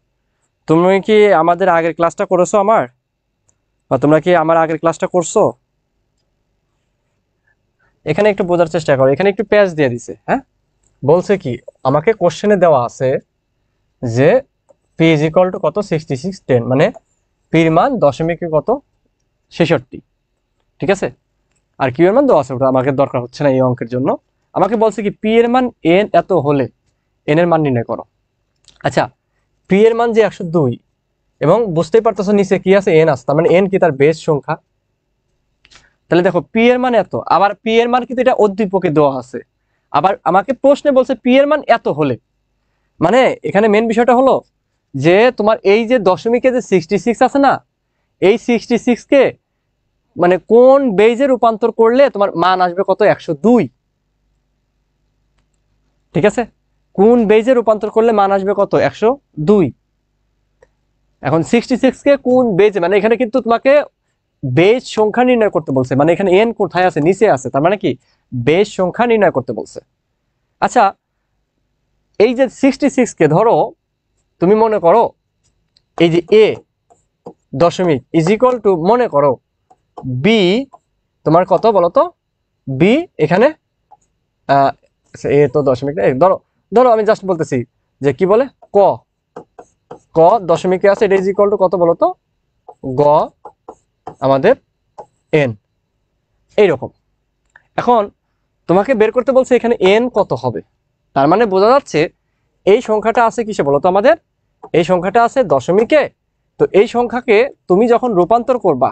তুমি কি আমাদের আগের ক্লাসটা করেছো আমার, বা তোমরা কি আমার আগের ক্লাসটা করছো? এখানে একটু বোঝার চেষ্টা করো, এখানে একটু পেজ দিয়ে দিছে, হ্যাঁ বলছে কি, আমাকে কোশ্চেনে দেওয়া আছে যে পি ইজ ইকুয়াল টু কত 66 10, মানে পির মান দশমিকে কত 66, ঠিক আছে, আর কিউ এর মান দেওয়া আছে, ওটা আমাকে দরকার হচ্ছে না এই অঙ্কের জন্য। আমাকে বলছে কি পি এর মান এন এত হলে এন এর মান নির্ণয় করো। আচ্ছা, পি এর মান যে 102, এবং বুঝতেই পারতেছো নিচে কি আছে এন আছে, তার মানে এন কি তার বেস সংখ্যা। তাহলে দেখো পি এর মান এত, আবার পি এর মান কিন্তু এটা উদ্দীপকে দেওয়া আছে, আবার আমাকে প্রশ্নে বলছে পি এর মান এত হলে, মানে এখানে মেন বিষয়টা হলো যে তোমার এই যে দশমিকে যে 66 আছে না, এই 66 কে মানে কোন বেজে রূপান্তর করলে তোমার মান আসবে কত 102। ঠিক আছে, কোন বেজে রূপান্তর করলে মান আসবে কত 102। এখন 66 কে কোন বেজে, মানে এখানে কিন্তু তোমাকে বেজ সংখ্যা নির্ণয় করতে বলছে, মানে এখানে এন কোথায় আছে, নিচে আছে, তার মানে কি বেজ সংখ্যা নির্ণয় করতে বলছে। আচ্ছা, এই যে 66 কে ধরো তুমি মনে করো এই যে এ দশমিক ইজ ইকুয়াল টু মনে করো বি, তোমার কত বলো তো, বি এখানে এ তো দশমিক ধরো, ধরো আমি জাস্ট বলতেছি যে কি বলে ক, ক দশমিকে আছে, এটা ইজ ইকুয়াল টু কত বলো তো, গ আমাদের এন, এইরকম। এখন তোমাকে বের করতে বলছে এখানে এন কত হবে, তার মানে বোঝা যাচ্ছে এই সংখ্যাটা আছে কিসে বলো তো আমাদের, এই সংখ্যাটা আছে দশমিকে। তো এই সংখ্যাকে তুমি যখন রূপান্তর করবা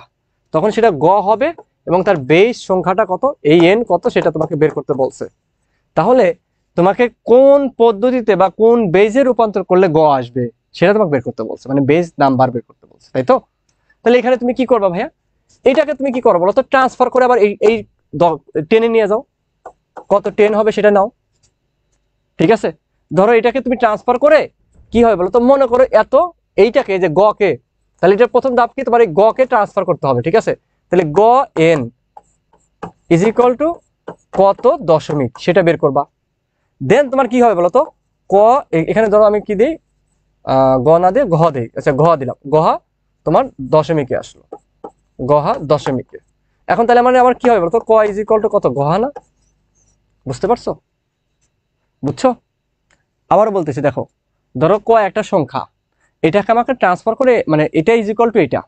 তখন সেটা গ হবে, এবং তার বেস সংখ্যাটা কত, এই এন কত, সেটা তোমাকে বের করতে বলছে। তাহলে তোমাকে কোন পদ্ধতিতে বা কোন বেজে রূপান্তর করলে গ আসবে সেটা তোমাকে বের করতে বলছে, মানে বেজ নাম্বার বের করতে বলছে, তাই তো? তাহলে এখানে তুমি কি করবা ভাইয়া, এইটাকে তুমি কি করো বলো তো, ট্রান্সফার করে আবার এই টেনে নিয়ে যাও, কত 10 হবে সেটা নাও। ঠিক আছে, ধরো এটাকে তুমি ট্রান্সফার করে কি হয় বলো তো, মনে করো এত, এইটাকে যে গ কে, তাহলে এটার প্রথম ধাপ কি, তোমার এই গ কে ট্রান্সফার করতে হবে। ঠিক আছে, তাহলে গ এন ইজ ইকুয়াল টু কত দশমিক সেটা বের করবা। দেন তোমার কি হবে বলতো, ক এখানে ধরো আমি কি দিই, গ না দিয়ে গহ দিই, আচ্ছা গহ দিলাম, গহা তোমার দশমিকে আসলো, গহা দশমিকে। এখন তাহলে মানে আমার কি হবে বলতো, ক ইজ ইকুয়াল টু কত, গহা না? বুঝতে পারছো, বুঝছো? আবার বলতেছি দেখো, ধরো ক একটা সংখ্যা, এটাকে আমাকে ট্রান্সফার করে, মানে এটা ইজ ইকুয়াল টু এটা।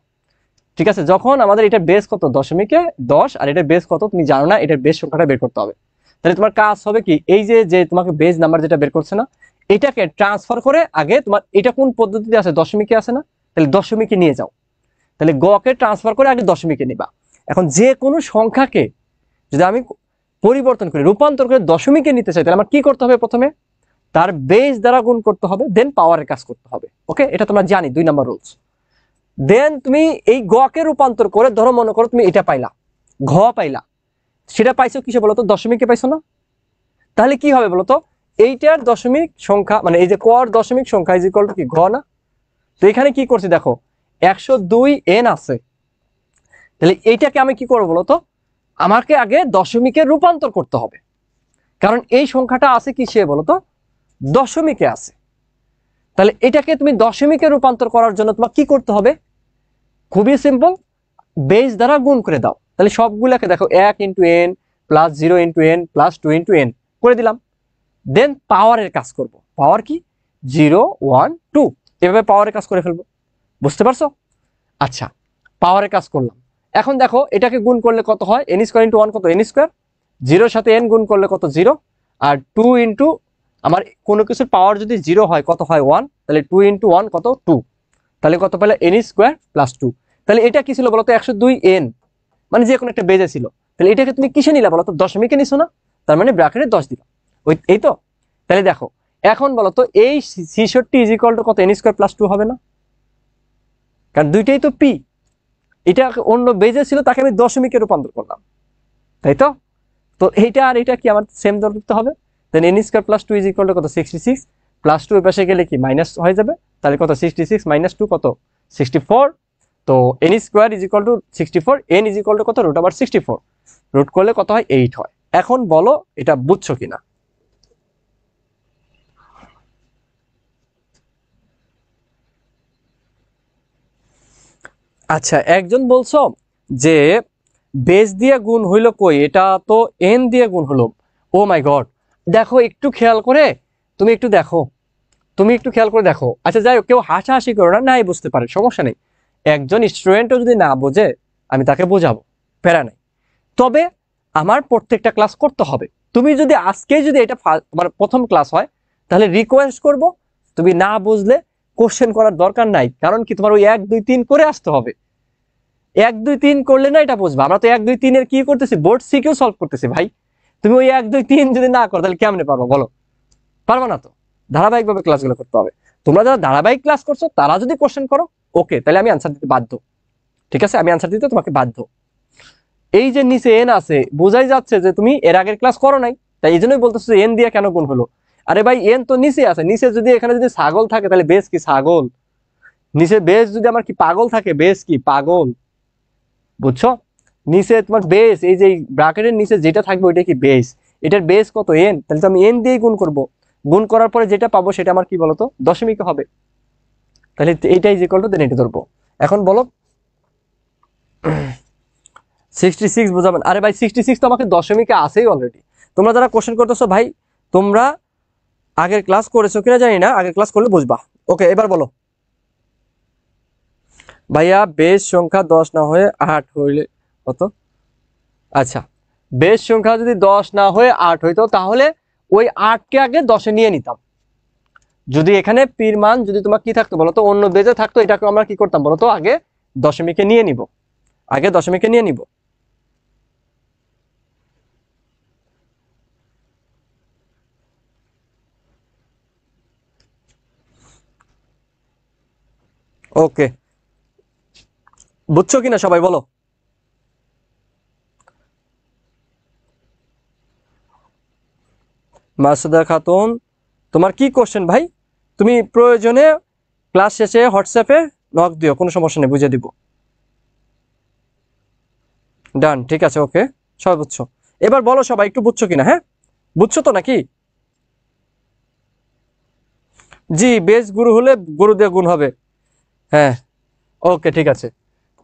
ঠিক আছে, যখন আমাদের এটার বেস কত দশমিকে 10 আর এটার বেস কত তুমি জানো না, এটার বেস সংখ্যাটা বের করতে হবে। তাহলে তোমার কাজ হবে কি, এই যে যে তোমাকে বেস নাম্বার যেটা বের করছে না, এটাকে ট্রান্সফার করে আগে তোমার এটা কোন পদ্ধতিতে আছে, দশমিকে আছে না, তাহলে দশমিকে নিয়ে যাও। তাহলে গ কে ট্রান্সফার করে আগে দশমিকে নিবা। এখন যে কোনো সংখ্যাকে যদি আমি পরিবর্তন করে রূপান্তর করে দশমিকে নিতে চাই, তাহলে আমার কি করতে হবে, প্রথমে তার বেস দ্বারা গুণ করতে হবে, দেন পাওয়ারের কাজ করতে হবে। ওকে, এটা তোমরা জানি 2 নাম্বার রুলস। দেন তুমি এই গ কে রূপান্তর করে ধরো মনে করো তুমি এটা পাইলা, ঘ পাইলা, সেটা পাইছো কিসে বলতো, দশমিকে পাইছো না? তাহলে কি হবে বলতো, এইটার দশমিক সংখ্যা, মানে এই যে কর দশমিক সংখ্যা ইজ ইকুয়াল টু কি, ঘ না? তো এখানে কি করছি দেখো, 102 এন আছে, তাহলে এইটাকে আমি কি করবো বলতো, আমাকে আগে দশমিকে রূপান্তর করতে হবে, কারণ এই সংখ্যাটা আছে কি সে বলতো, দশমিকে আছে। তাহলে এটাকে তুমি দশমিকে রূপান্তর করার জন্য তোমার কি করতে হবে, খুবই সিম্পল, বেস দ্বারা গুণ করে দাও। তাহলে সবগুলোকে দেখো 1 into N plus 0 into N plus 2 into N করে দিলাম। দেন পাওয়ারের কাজ করব, পাওয়ার কি 0 1 2, এভাবে পাওয়ারের কাজ করে ফেলবো। বুঝতে পারছো? আচ্ছা, পাওয়ারের কাজ করলাম। এখন দেখো এটাকে গুণ করলে কত হয়, এন স্কোয়ার ইন্টু 1 কত, এন স্কোয়ার, 0 সাথে এন গুণ করলে কত 0, আর 2 ইন্টু আমার কোনো কিছুর পাওয়ার যদি 0 হয় কত হয় 1, তাহলে 2 ইন্টু 1 কত 2, তাহলে কত পেলে এন স্কোয়ার প্লাস 2। তাহলে এটা কি ছিল বলতো, 102 এন, মানে যে কোনো একটা বেজে ছিল। তাহলে এটাকে তুমি কিসে নিলা বলতো, দশমিকে নিছো না, তার মানে ব্র্যাকেটে 10 দিলাম, ওই এই তো। তাহলে দেখো এখন বলতো এই 66 ইজ ইকুয়াল টু কত, এন স্কোয়ার প্লাস 2 হবে না, কারণ দুইটাই তো পি, এটা অন্য বেজে ছিল তাকে আমি দশমিকে রূপান্তর করলাম, তাই তো? তো এইটা আর এটা কি আমার সেম ধরতে হবে, then n square plus 2 is equal to কত, 66 প্লাস 2 এর পাশে গেলে কি মাইনাস হয়ে যাবে, তাহলে কত 66 মাইনাস 2 কত 64। তো N square is equal two 64, N is equal to কত, রুট ওভার 64, রুট করলে কত হয় 8 হয়। এখন বলো এটা বুঝছো কিনা? আচ্ছা, একজন বলছো যে বেস দিয়ে গুণ হইলো কই, এটা তো এন দিয়ে গুণ হলো। ও মাই গড, দেখো একটু খেয়াল করে, তুমি একটু দেখো, তুমি একটু খেয়াল করে দেখো। আচ্ছা যাই হোক, কেউ হাসাহাসি করো না, নাই বুঝতে পারে সমস্যা নেই, একজন স্টুডেন্টও যদি না বোঝে আমি তাকে বোঝাবো, প্যারা নেই। তবে আমার প্রত্যেকটা ক্লাস করতে হবে। তুমি যদি আজকে যদি এটা তোমার প্রথম ক্লাস হয়, তাহলে রিকোয়েস্ট করব, তুমি না বুঝলে কোশ্চেন করার দরকার নাই, কারণ কি তোমার ওই 1 2 3 করে আসতে হবে। 1 2 3 করলে না এটা বুঝবা, আমরা তো 1 2 3 এর কি করতেছি, বোর্ড সিকিউ সলভ করতেছি ভাই। তুমি ওই 1 2 3 যদি না করো তাহলে কেমনে পারবো বলো, পারবো না তো। ধারাবাহিকভাবে ক্লাসগুলো করতে হবে। তোমরা যারা ধারাবাহিক ক্লাস করছো তারা যদি কোশ্চেন করো, ওকে, তাহলে আমি আনসার দিতে বাধ্য। ঠিক আছে, আমি আনসার দিতে তোমাকে বাধ্য। এই যে নিচে এন আছে, বোঝাই যাচ্ছে যে তুমি এর আগের ক্লাস করো নাই, তাই এই জন্যই বলতেছো এন দিয়ে কেন গুণ হলো। আরে ভাই এন তো নিচে আছে, নিচে যদি এখানে যদি ছাগল থাকে তাহলে বেস কি ছাগল, নিচে বেস যদি আমার কি পাগল থাকে, বেস কি পাগল, বুঝছো? নিচে তোমার বেস, এই যে ব্র্যাকেটের নিচে যেটা থাকবে ওইটা কি বেস, এটার বেস কত এন, তাহলে তো আমি এন দিয়ে গুণ করব, গুণ করার পরে যেটা পাবো সেটা আমার কি বলতো দশমিক হবে, তাহলে এইটাই যে কলটা দেন এটা ধরবো। এখন বলো 66 বোঝাবেন, আরে ভাই 66 তো আমাকে দশমিকে আসেই অলরেডি। তোমরা যারা কোশ্চেন করতেছো ভাই তোমরা আগের ক্লাস করেছো কিনা জানি না, আগের ক্লাস করলে বুঝবা। ওকে এবার বলো ভাইয়া বেশ সংখ্যা 10 না হয়ে 8 হইলে কত? আচ্ছা, বেশ সংখ্যা যদি 10 না হয়ে 8 হইতো তাহলে ওই 8কে আগে 10-এ নিয়ে নিতাম। যদি এখানে পির মান যদি তোমার কি থাকতো বলতো, অন্য বেজে থাকতো, এটাকে আমরা কি করতাম বলতো, আগে দশমিকে নিয়ে নিব, আগে দশমিকে নিয়ে নিব। ওকে, বুঝছো কিনা সবাই বলো। মাসুদা খাতুন, তোমার কি কোশ্চেন ভাই? তুমি প্রয়োজনে ক্লাস শেষে হোয়াটসঅ্যাপে নক দিও, কোনো সমস্যা নেই, বুঝিয়ে দিব। ডান, ঠিক আছে, ওকে, সবাই বুঝছো। এবার বলো সবাই একটু বুঝছো কিনা, হ্যাঁ বুঝছো তো নাকি? জি, বেস গুরু হলে গুরু দিয়ে গুণ হবে। হ্যাঁ, ওকে ঠিক আছে,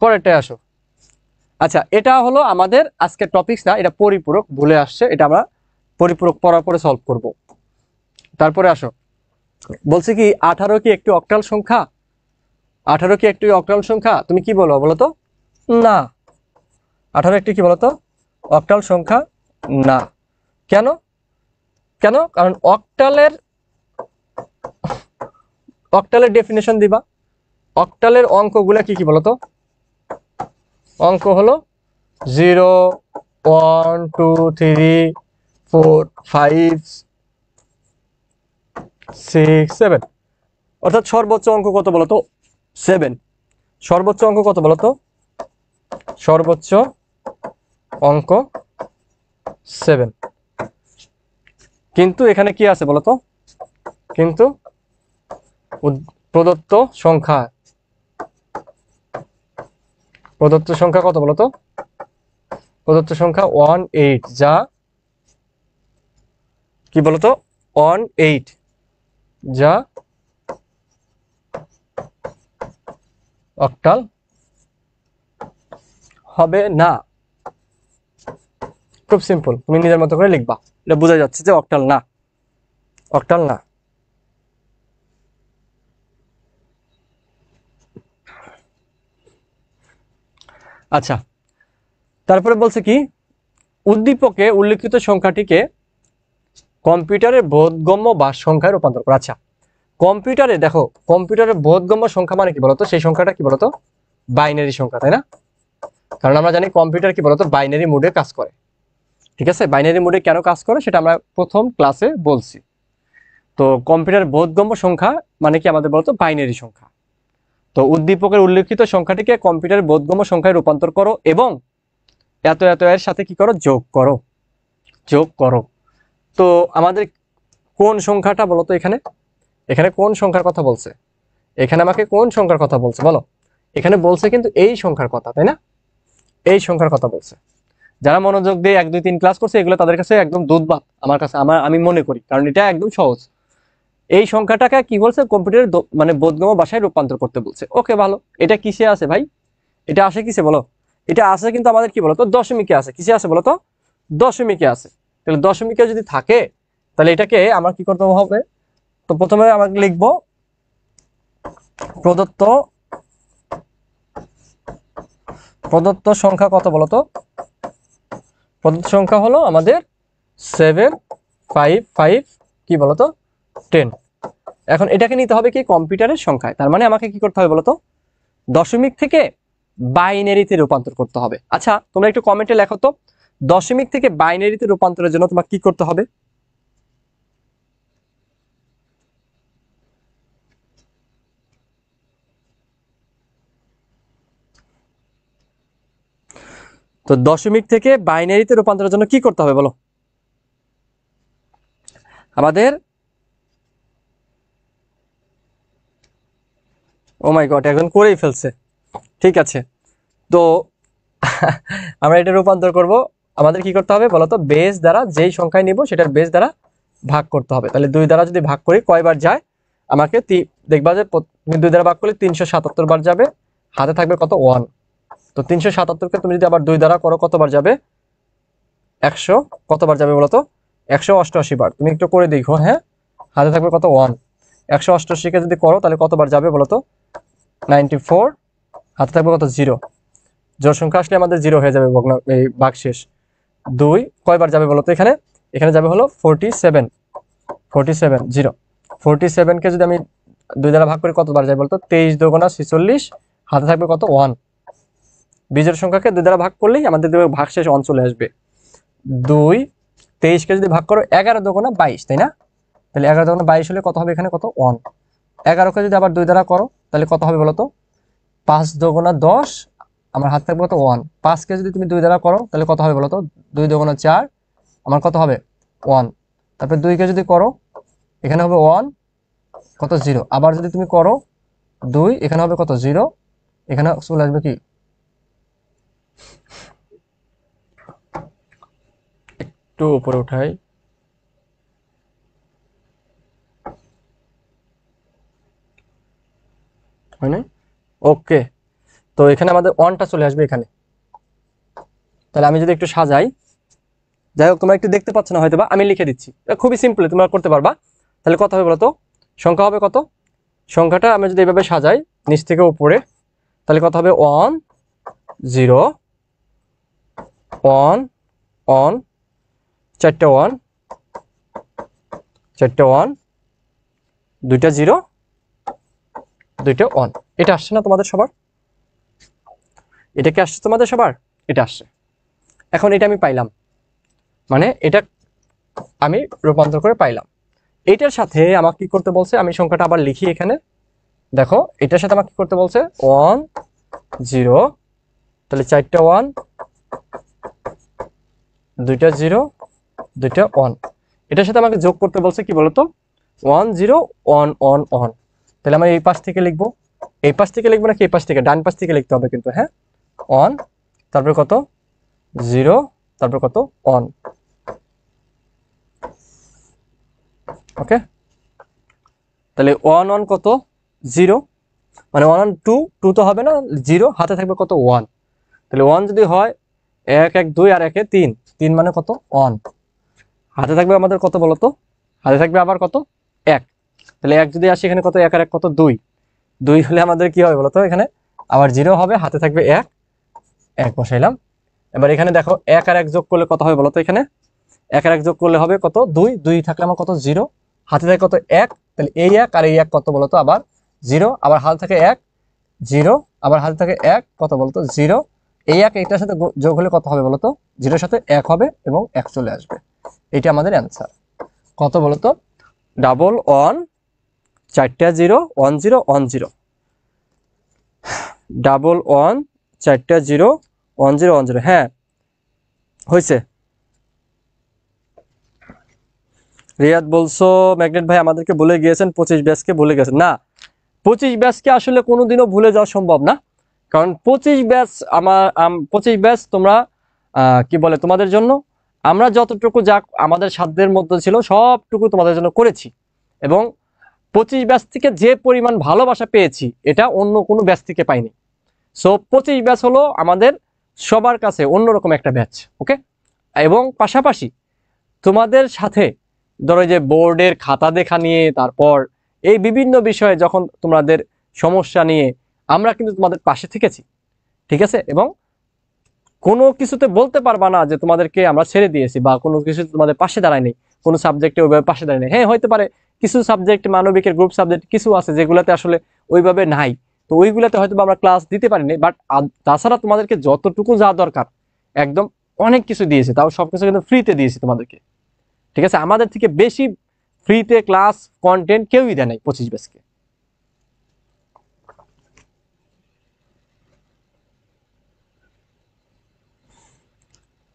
পরেরটায় আসো। আচ্ছা, এটা হলো আমাদের আজকের টপিকস না, এটা পরিপূরক ভুলে আসছে, এটা আমরা পরিপূরক পড়ার পরে সলভ করব। তারপরে আসো, বলছে কি 18 কি একটি অক্টাল সংখ্যা? 18 কি একটি অক্টাল সংখ্যা? তুমি কি বলো বলো তো? না। 18 একটি কি বলতো অক্টাল সংখ্যা না। কেন? কেন? কারণ অক্টালের অক্টালের ডেফিনেশন দিবা, অক্টালের অঙ্কগুলা কি কি বলতো? অঙ্ক হলো 0 1 2 3 4 5 6 7, অর্থাৎ সর্বোচ্চ অঙ্ক কত বলতো? 7। সর্বোচ্চ অঙ্ক কত বলতো? সর্বোচ্চ অঙ্ক 7। কিন্তু এখানে কি আছে বলতো? কিন্তু প্রদত্ত সংখ্যা, প্রদত্ত সংখ্যা কত বলতো? প্রদত্ত সংখ্যা 18, যা কি বলতো 18, যা অক্টাল হবে না। খুব সিম্পল, তুমি নিজের মতো করে লিখবা, এটা বোঝা যাচ্ছে যে অক্টাল না, অক্টাল না। আচ্ছা, তারপরে বলছে কি উদ্দীপকে উল্লেখিত সংখ্যাটিকে কম্পিউটারের বোধগম্য বা সংখ্যায় রূপান্তর করা। আচ্ছা, কম্পিউটারে দেখো, কম্পিউটারের বোধগম্য সংখ্যা মানে কি বলতো? সেই সংখ্যাটা কি বলতো? বাইনারি সংখ্যা, তাই না? কারণ আমরা জানি কম্পিউটার কি বলতো বাইনারি মোডে কাজ করে। ঠিক আছে, বাইনারি মোডে কেন কাজ করে সেটা আমরা প্রথম ক্লাসে বলছি। তো কম্পিউটার বোধগম্য সংখ্যা মানে কি আমাদের বলতো বাইনারি সংখ্যা। তো উদ্দীপকের উল্লেখিত সংখ্যাটিকে কম্পিউটারের বোধগম্য সংখ্যায় রূপান্তর করো এবং এত এত এর সাথে কি করো? যোগ করো, যোগ করো। তো আমাদের কোন সংখ্যাটা বলতো এখানে? এখানে কোন সংখ্যার কথা বলছে? এখানে আমাকে কোন সংখ্যার কথা বলছে বলো? এখানে বলছে কিন্তু এই সংখ্যার কথা, তাই না? এই সংখ্যার কথা বলছে। যারা মনোযোগ দিয়ে 1 2 3 ক্লাস করছে এগুলো তাদের কাছে একদম দুধ ভাত, আমার কাছে আমি মনে করি, কারণ এটা একদম সহজ। এই সংখ্যাটাকে কি বলছে? কম্পিউটারের মানে বোধগম্য ভাষায় রূপান্তর করতে বলছে। ওকে ভালো, এটা কিসে আছে ভাই? এটা আসে কিসে বলো? এটা আসে কিন্তু আমাদের কি বলতো দশমিকে আছে। কিসে আছে বলতো? দশমিকে আছে। তাহলে দশমিকে যদি থাকে তাহলে এটাকে আমার কি করতে হবে? তো প্রথমে আমাকে লিখবো প্রদত্ত প্রদত্ত সংখ্যা কত বলতো? প্রদত্ত সংখ্যা হলো আমাদের 7 5 5 কি বলতো 10। এখন এটাকে নিতে হবে কি কম্পিউটারের সংখ্যায়, তার মানে আমাকে কি করতে হবে বলতো? দশমিক থেকে বাইনারিতে রূপান্তর করতে হবে। আচ্ছা, তোমরা একটু কমেন্টে লেখো তো দশমিক থেকে বাইনারিতে রূপান্তরের জন্য তোমাকে কি করতে হবে? তো দশমিক থেকে বাইনারিতে রূপান্তরের জন্য কি করতে হবে বলো? আমাদের ও মাই গড, একজন করেই ফেলছে। ঠিক আছে, তো আমরা এটা রূপান্তর করব। আমাদের কি করতে হবে বলতো? বেস দ্বারা যেই সংখ্যায় নিব সেটার বেস দ্বারা ভাগ করতে হবে। তাহলে 2 দ্বারা যদি ভাগ করি কয়বার যায়? আমাকে দেখবা যে 2 দ্বারা ভাগ করলে 377 বার যাবে, হাতে থাকবে কত? 1। তো 377কে তুমি যদি আবার 2 দ্বারা করো কতবার যাবে? 100 কতবার যাবে বলতো? 188 বার। তুমি একটু করে দেখো, হ্যাঁ, হাতে থাকবে কত? 1। 188কে যদি করো তাহলে কতবার যাবে বলতো? 94, হাতে থাকবে কত? 0। জোড় সংখ্যা আসলে আমাদের 0 হয়ে যাবে, এই ভাগশেষ। 2 কয়বার যাবে বলতো? এখানে এখানে যাবে হলো 47, 0। 47কে যদি আমি 2 দ্বারা ভাগ করি কতবার যায় বলতো? 23 দুগুণা 46, হাতে থাকবে কত? 1। বিজোড় সংখ্যাকে 2 দ্বারা ভাগ করলেই আমাদের ভাগশেষ 1 চলে আসবে। 2 23কে যদি ভাগ করো 11 দুগুণা 22, তাই না? তাহলে 11 দুগুণা 22 হলে কত হবে? এখানে কত? 1। 11কে যদি আবার 2 দ্বারা করো তাহলে কত হবে বলতো? 5 দুগুণা 10, আমার হাতে থাকবে কত? 1। 5কে যদি তুমি 2 দ্বারা করো তাহলে কত হবে বলতো? 2 দুগুণা 4, আমার কত হবে? 1। তারপরে 2কে যদি করো এখানে হবে 1, কত? 0। আবার যদি তুমি করো 2, এখানে হবে কত? 0, এখানে চলে আসবে কি? একটু উপরে উঠাই, হয় না? ওকে, তো এখানে আমাদের 1টা চলে আসবে এখানে। তাহলে আমি যদি একটু সাজাই, যাই হোক তোমরা একটু দেখতে পাচ্ছ না হয়তো, বা আমি লিখে দিচ্ছি, খুবই সিম্পল, তোমরা করতে পারবা। তাহলে কত হবে বলতো? সংখ্যা হবে কত? সংখ্যাটা আমি যদি এভাবে সাজাই নিচ থেকে উপরে, তাহলে কত হবে? 1 0 1 1, 4টা 1, 4টা 1, 2টা 0, 2টা 1। এটা আসছে না তোমাদের সবার? এটা কি আসছে তোমাদের সবার? এটা আসছে। এখন এটা আমি পাইলাম, মানে এটা আমি রূপান্তর করে পাইলাম। এইটার সাথে আমাকে কি করতে বলছে? আমি সংখ্যাটা আবার লিখি এখানে, দেখো এটার সাথে আমাকে কি করতে বলছে? 1 0, তাহলে 4টা 1, 2টা 0, 2টা 1। এটার সাথে আমাকে যোগ করতে বলছে কি বলতো? 1 0 1 1 1। তাহলে আমি এই পাশ থেকে লিখবো, এই পাশ থেকে লিখবো নাকি এই পাশ থেকে? ডান পাশ থেকে লিখতে হবে কিন্তু, হ্যাঁ। 1, তারপর কত? 0, তারপর কত? 1। ওকে, তাহলে 1 1 কত? 0, মানে 1 1 2, 2 তো হবে না, 0, হাতে থাকবে কত? 1। তাহলে 1 যদি হয় 1 1 2 আর 1 3, 3 মানে কত? 1। হাতে থাকবে আমাদের কত বলতো? হাতে থাকবে আবার কত? 1। তাহলে 1 যদি আসে এখানে কত? 1 আর 1 কত? 2। 2 হলে আমাদের কি হবে বলতো? এখানে আবার 0 হবে, হাতে থাকবে 1, 1 বসাইলাম। এবার এখানে দেখো 1 আর 1 যোগ করলে কত হবে বলতো? এখানে 1 আর 1 যোগ করলে হবে কত? 2, 2 থাকলে আমার কত? 0, হাতে থাকে কত? 1। তাহলে এই 1 আর এই 1 কত বলতো? আবার 0, আবার হাতে থাকে 1, 0, আবার হাতে থাকে 1, কত বলতো? 0। এই 1 এইটার সাথে যোগ হলে কত হবে বলতো? 0 এর সাথে 1 হবে এবং 1 চলে আসবে। এটা আমাদের অ্যান্সার। কত বলতো? 1 1 4টা 0 1 0 1 0, 1 1 4টা 0 1 0 1 0। হ্যাঁ হয়েছে। রিয়াদ বলছো ম্যাগনেট ভাই আমাদেরকে ভুলে গিয়েছেন, 25 ব্যাচকে ভুলে গেছেন। না, 25 ব্যাচকে আসলে কোনোদিনও ভুলে যাওয়া সম্ভব না, কারণ 25 ব্যাচ 25 ব্যাচ তোমরা কি বলে তোমাদের জন্য আমরা যতটুকু যা আমাদের সাধ্যের মধ্যে ছিল সবটুকু তোমাদের জন্য করেছি, এবং 25 ব্যাচ থেকে যে পরিমাণ ভালোবাসা পেয়েছি এটা অন্য কোনো ব্যাচ থেকে পাইনি। সো 25 ব্যাচ হলো আমাদের সবার কাছে অন্যরকম একটা ব্যাচ। ওকে, এবং পাশাপাশি তোমাদের সাথে ধরো যে বোর্ডের খাতা দেখা নিয়ে, তারপর এই বিভিন্ন বিষয়ে যখন তোমাদের সমস্যা নিয়ে আমরা কিন্তু তোমাদের পাশে থেকেছি, ঠিক আছে। এবং কোনো কিছুতে বলতে পারবা না যে তোমাদেরকে আমরা ছেড়ে দিয়েছি বা কোনো কিছু তোমাদের পাশে দাঁড়ায়নি, কোনো সাবজেক্টে ওইভাবে পাশে দাঁড়ায়নি। হ্যাঁ হইতে পারে কিছু সাবজেক্ট, মানবিকের গ্রুপ সাবজেক্ট কিছু আছে যেগুলোতে আসলে ওইভাবে নাই, তো ওইগুলোতে হয়তো আমরা ক্লাস দিতে পারিনি, বাট তাছাড়া তোমাদেরকে যতটুকু যা দরকার একদম অনেক কিছু দিয়েছে, তাও সবকিছু কিন্তু ফ্রিতে দিয়েছি তোমাদেরকে, ঠিক আছে। আমাদের থেকে বেশি ফ্রিতে ক্লাস কন্টেন্ট কেউই দেয় নাই 25 ব্যাচকে।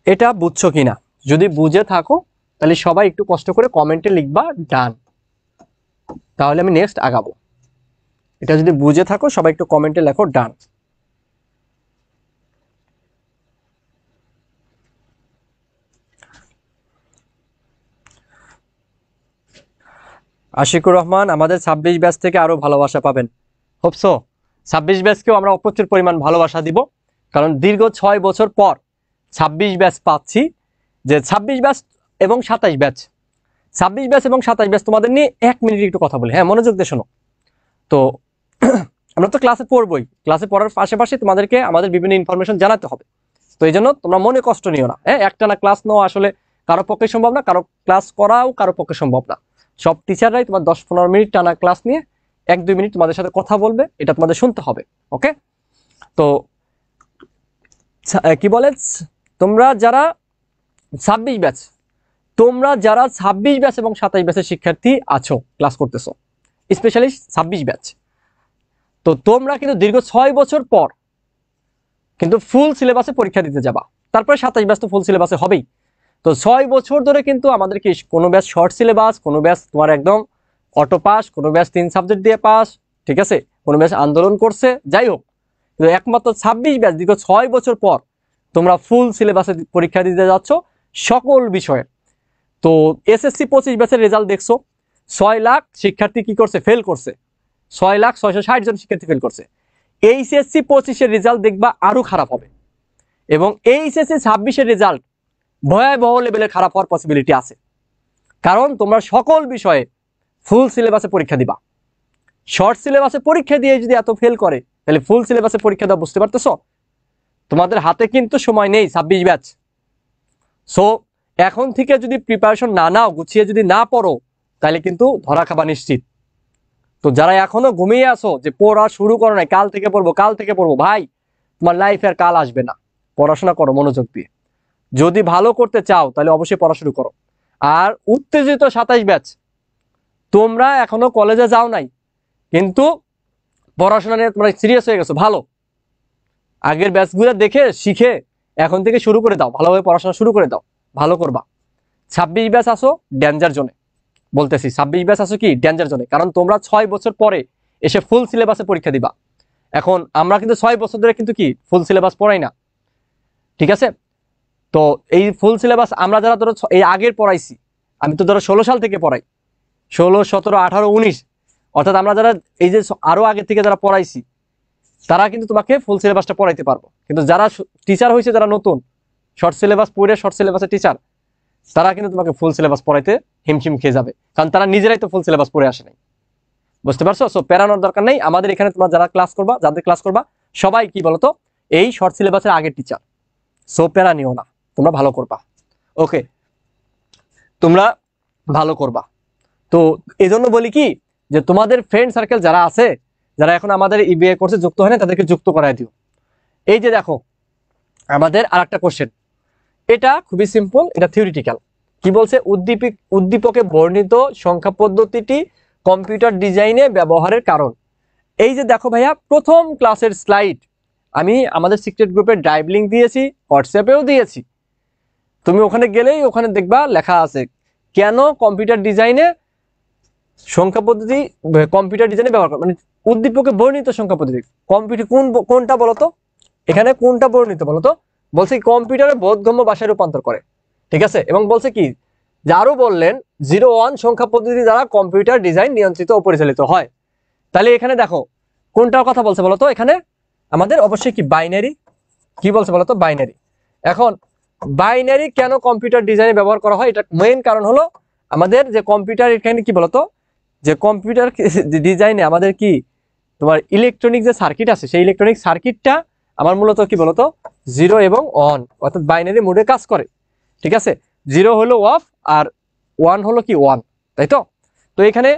এটা বুঝছো কিনা, যদি বুঝে থাকো তাহলে সবাই একটু কষ্ট করে কমেন্টে লিখবা ডান, তাহলে আমি নেক্সট আগাবো। এটা যদি বুঝে থাকো সবাই একটু কমেন্টে লেখো ডান। আশিকুর রহমান, আমাদের 26 ব্যাচ থেকে আরো ভালোবাসা পাবেন। হোপসো 26 ব্যাচকেও আমরা প্রচুর পরিমাণ ভালোবাসা দিব, কারণ দীর্ঘ 6 বছর পর 26 ব্যাচ পাচ্ছি। যে 26 ব্যাচ এবং 27 ব্যাচ, 26 ব্যাচ এবং 27 ব্যাচ তোমাদের নিয়ে 1 মিনিট একটু কথা বলি, হ্যাঁ মনোযোগ দিয়ে শোনো। তো আমরা তো ক্লাসে পড়বই, ক্লাসে পড়ার পাশাপাশি তোমাদেরকে আমাদের বিভিন্ন ইনফরমেশন জানাতে হবে। তো এই জন্য তোমরা মনে কষ্ট নিও না, হ্যাঁ একটানা ক্লাস নেওয়া আসলে কারো পক্ষে সম্ভব না, কারো ক্লাস করাও কারো পক্ষে সম্ভব না। সব টিচাররাই তোমার 10-15 মিনিট টানা ক্লাস নিয়ে 1-2 মিনিট তোমাদের সাথে কথা বলবে, এটা তোমাদের শুনতে হবে। ওকে, তো কি বলে, তোমরা যারা 26 ব্যাচ, তোমরা যারা 26 ব্যাচ এবং 27 ব্যাচের শিক্ষার্থী আছো, ক্লাস করতেছো, স্পেশালি 26 ব্যাচ, তো তোমরা কিন্তু দীর্ঘ 6 বছর পর কিন্তু ফুল সিলেবাসে পরীক্ষা দিতে যাবা। তারপরে 27 ব্যাচ তো ফুল সিলেবাসে হবেই। তো 6 বছর ধরে কিন্তু আমাদের কি কোনো ব্যাচ শর্ট সিলেবাস, কোনো ব্যাচ তোমার একদম অটো পাস, কোনো ব্যাচ 3 সাবজেক্ট দিয়ে পাস, ঠিক আছে, কোনো ব্যাচ আন্দোলন করছে, যাই হোক, কিন্তু একমাত্র 26 ব্যাচ দীর্ঘ 6 বছর পর তোমরা ফুল সিলেবাসে পরীক্ষা দিতে যাচ্ছ সকল বিষয়ে। তো এসএসসি 25 ব্যাচের রেজাল্ট দেখছো, 6 লাখ শিক্ষার্থী কি করছে, ফেল করছে, 6,660,000 জন শিক্ষার্থী ফেল করছে। এইচএসসি 25-এর রেজাল্ট দেখবা আরো খারাপ হবে, এবং এইচএসসি 26-এর রেজাল্ট ভয়াবহ লেভেলের খারাপ হওয়ার পসিবিলিটি আছে, কারণ তোমরা সকল বিষয়ে ফুল সিলেবাসে পরীক্ষা দিবা। শর্ট সিলেবাসে পরীক্ষা দিয়ে যদি এত ফেল করে, তাহলে ফুল সিলেবাসে পরীক্ষা দেওয়া, বুঝতে পারতেছো? তোমাদের হাতে কিন্তু সময় নেই 26 ব্যাচ। সো এখন থেকে যদি প্রিপারেশন না নাও, গুছিয়ে যদি না পড়ো, তাহলে কিন্তু ধরা খাবা নিশ্চিত। তো যারা এখনো ঘুমিয়ে আসো যে পড়া শুরু করো নাই, কাল থেকে পড়বো, কাল থেকে পড়বো, ভাই তোমার লাইফে আর কাল আসবে না। পড়াশোনা করো মনোযোগ দিয়ে, যদি ভালো করতে চাও তাহলে অবশ্যই পড়া শুরু করো। আর উত্তেজিত 27 ব্যাচ, তোমরা এখনো কলেজে যাও নাই, কিন্তু পড়াশোনা নিয়ে তোমরা সিরিয়াস হয়ে গেছো, ভালো, আগের ব্যাচগুলো দেখে শিখে এখন থেকে শুরু করে দাও, ভালোভাবে পড়াশোনা শুরু করে দাও, ভালো করবা। 26 ব্যাচ আসো ডেঞ্জার জোনে, বলতেছি 26 ব্যাচ আসো কি ডেঞ্জার জোনে, কারণ তোমরা 6 বছর পরে এসে ফুল সিলেবাসে পরীক্ষা দিবা। এখন আমরা কিন্তু 6 বছর ধরে কিন্তু কি ফুল সিলেবাস পড়াই না, ঠিক আছে? তো এই ফুল সিলেবাস আমরা যারা ধরো এই আগের পড়াইছি, আমি তো ধরো 16 সাল থেকে পড়াই, 16, 17, 18, 19, অর্থাৎ আমরা যারা এই যে আরো আগে থেকে যারা পড়াইছি, তারা কিন্তু তোমাকে ফুল সিলেবাসটা পড়াইতে পারবো। কিন্তু যারা টিচার হয়েছে, যারা নতুন শর্ট সিলেবাস পড়ে শর্ট সিলেবাসের টিচার, তারা কিন্তু তোমাকে ফুল সিলেবাস পড়াইতে হিমশিম খেয়ে যাবে, কারণ তারা নিজেরাই তো ফুল সিলেবাস পড়ে আসে নাই। বুঝতে পারছো? সো প্যারানোর দরকার নেই। আমাদের এখানে তোমরা যারা ক্লাস করবা, যাদের ক্লাস করবা, সবাই কি বলতো এই শর্ট সিলেবাসের আগের টিচার। সো প্যারা নিও না, তোমরা ভালো করবা। ওকে, তোমরা ভালো করবা। তো এই জন্য বলি কি, যে তোমাদের ফ্রেন্ড সার্কেল যারা আছে, যারা এখন আমাদের ইবিএ কোর্সে যুক্ত হয় না, তাদেরকে যুক্ত করায় দিও। এই যে দেখো আমাদের আর একটা কোশ্চেন, এটা খুবই সিম্পল, এটা থিওরিটিক্যাল। কি বলছে, উদ্দীপকে বর্ণিত সংখ্যা পদ্ধতিটি কম্পিউটার ডিজাইনে ব্যবহারের কারণ। এই যে দেখো ভাইয়া, প্রথম ক্লাসের স্লাইড আমি আমাদের সিক্রেট গ্রুপে ড্রাইভ লিঙ্ক দিয়েছি, হোয়াটসঅ্যাপেও দিয়েছি, তুমি ওখানে গেলেই ওখানে দেখবা লেখা আছে কেন কম্পিউটার ডিজাইনে সংখ্যা পদ্ধতি, কম্পিউটার ডিজাইনে ব্যবহার করে, মানে উদ্দীপকে বর্ণিত সংখ্যা পদ্ধতি। কম্পিউটার কোনটা বলতো, এখানে কোনটা বর্ণিত বলতো? বলছে কম্পিউটারে বোধগম্য ভাষায় রূপান্তর করে, ঠিক আছে? এবং বলছে কি, যে আরো বললেন 01 সংখ্যা পদ্ধতি দ্বারা কম্পিউটার ডিজাইন নিয়ন্ত্রিত ও পরিচালিত হয়। তাহলে এখানে দেখো কোনটার কথা বলছে বলতো, এখানে আমাদের অবশ্যই কি বাইনারি, কি বলছে বলতো, বাইনারি। এখন বাইনারি কেন কম্পিউটার ডিজাইনে ব্যবহার করা হয়, এটা মেইন কারণ হলো আমাদের যে কম্পিউটার, এখানে কি বলতো, যে কম্পিউটার ডিজাইনে আমাদের কি তোমার ইলেকট্রনিক যে সার্কিট আছে, সেই ইলেকট্রনিক সার্কিটটা আমার মূলত কি বলতো 0 এবং 1, অর্থাৎ বাইনারি মোডে কাজ করে, ঠিক আছে? 0 হলো অফ আর 1 হলো কি 1, তাই তো? তো এখানে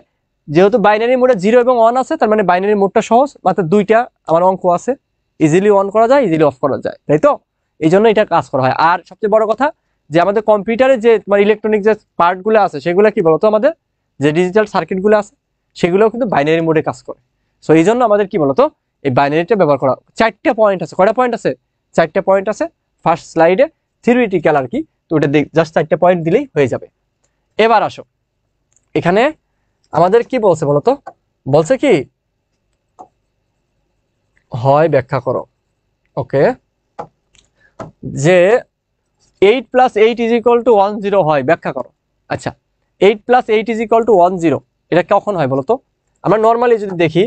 যেহেতু বাইনারি মোডে 0 এবং 1 আছে, তার মানে বাইনারি মোডটা সহজ, মাত্র 2টা আমার অঙ্ক আছে, ইজিলি অন করা যায়, ইজিলি অফ করা যায়, তাই তো? এই জন্য এটা কাজ করা হয়। আর সবচেয়ে বড় কথা, যে আমাদের কম্পিউটারে যে তোমার ইলেকট্রনিক যে পার্টগুলো আছে, সেগুলো কি বলতো, আমাদের যে ডিজিটাল সার্কিটগুলো আছে, সেগুলোও কিন্তু বাইনারি মোডে কাজ করে। সো এই জন্য আমাদের কি বলতো এই বাইনারিটা ব্যবহার করা। 4টা পয়েন্ট আছে, কয়টা পয়েন্ট আছে? 4টা পয়েন্ট আছে ফার্স্ট স্লাইডে, থিওরিটিক্যাল আর কি। তো ওটা জাস্ট 4টা পয়েন্ট দিলেই হয়ে যাবে। এবার আসো, এখানে আমাদের কি বলছে বলতো, বলছে কি হয় ব্যাখ্যা করো। ওকে, যে 8 + 8 = 10 হয়, ব্যাখ্যা করো। আচ্ছা, 8 + 8 = 10, এটা কখন হয় বলতো? আমরা নর্মালি যদি দেখি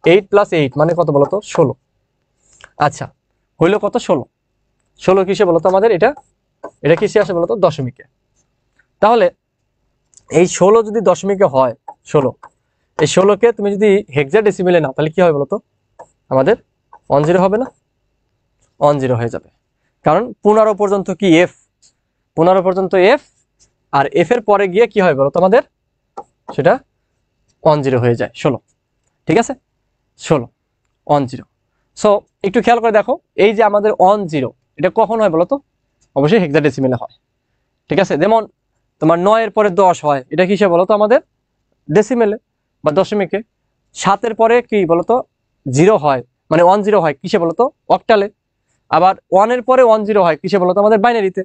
8 + 8 মানে কত বলতো? 16। আচ্ছা, হইলো কত? 16। 16 কিসে বলতো আমাদের? এটা কিসে আসে বলতো? দশমিকে। তাহলে এই 16 যদি দশমিকে হয়, 16, এই 16কে তুমি যদি হেক্সাডেসিমেলে নাও তাহলে কি হবে বলতো? আমাদের 10 হবে না? 10 হয়ে যাবে, কারণ 15 পর্যন্ত কি এফ, 15 পর্যন্ত এফ, আর এফ এর পরে গিয়ে কি হয় বলতো আমাদের? সেটা 10 হয়ে যায়, 16। ঠিক আছে, 16, 10। সো একটু খেয়াল করে দেখো, এই যে আমাদের 10, এটা কখন হয় বলতো? অবশ্যই হেক্সাডেসিমেলে হয়। ঠিক আছে, যেমন তোমার 9 এর পরে 10 হয়, এটা কিসে বলতো? আমাদের ডেসিমেলে বা দশমিকে। 7 এর পরে কি বলতো? 0 হয়, মানে 10 হয় কিসে বলতো? অক্টালে। আবার 1 এর পরে 10 হয় কিসে বলতো? আমাদের বাইনারিতে।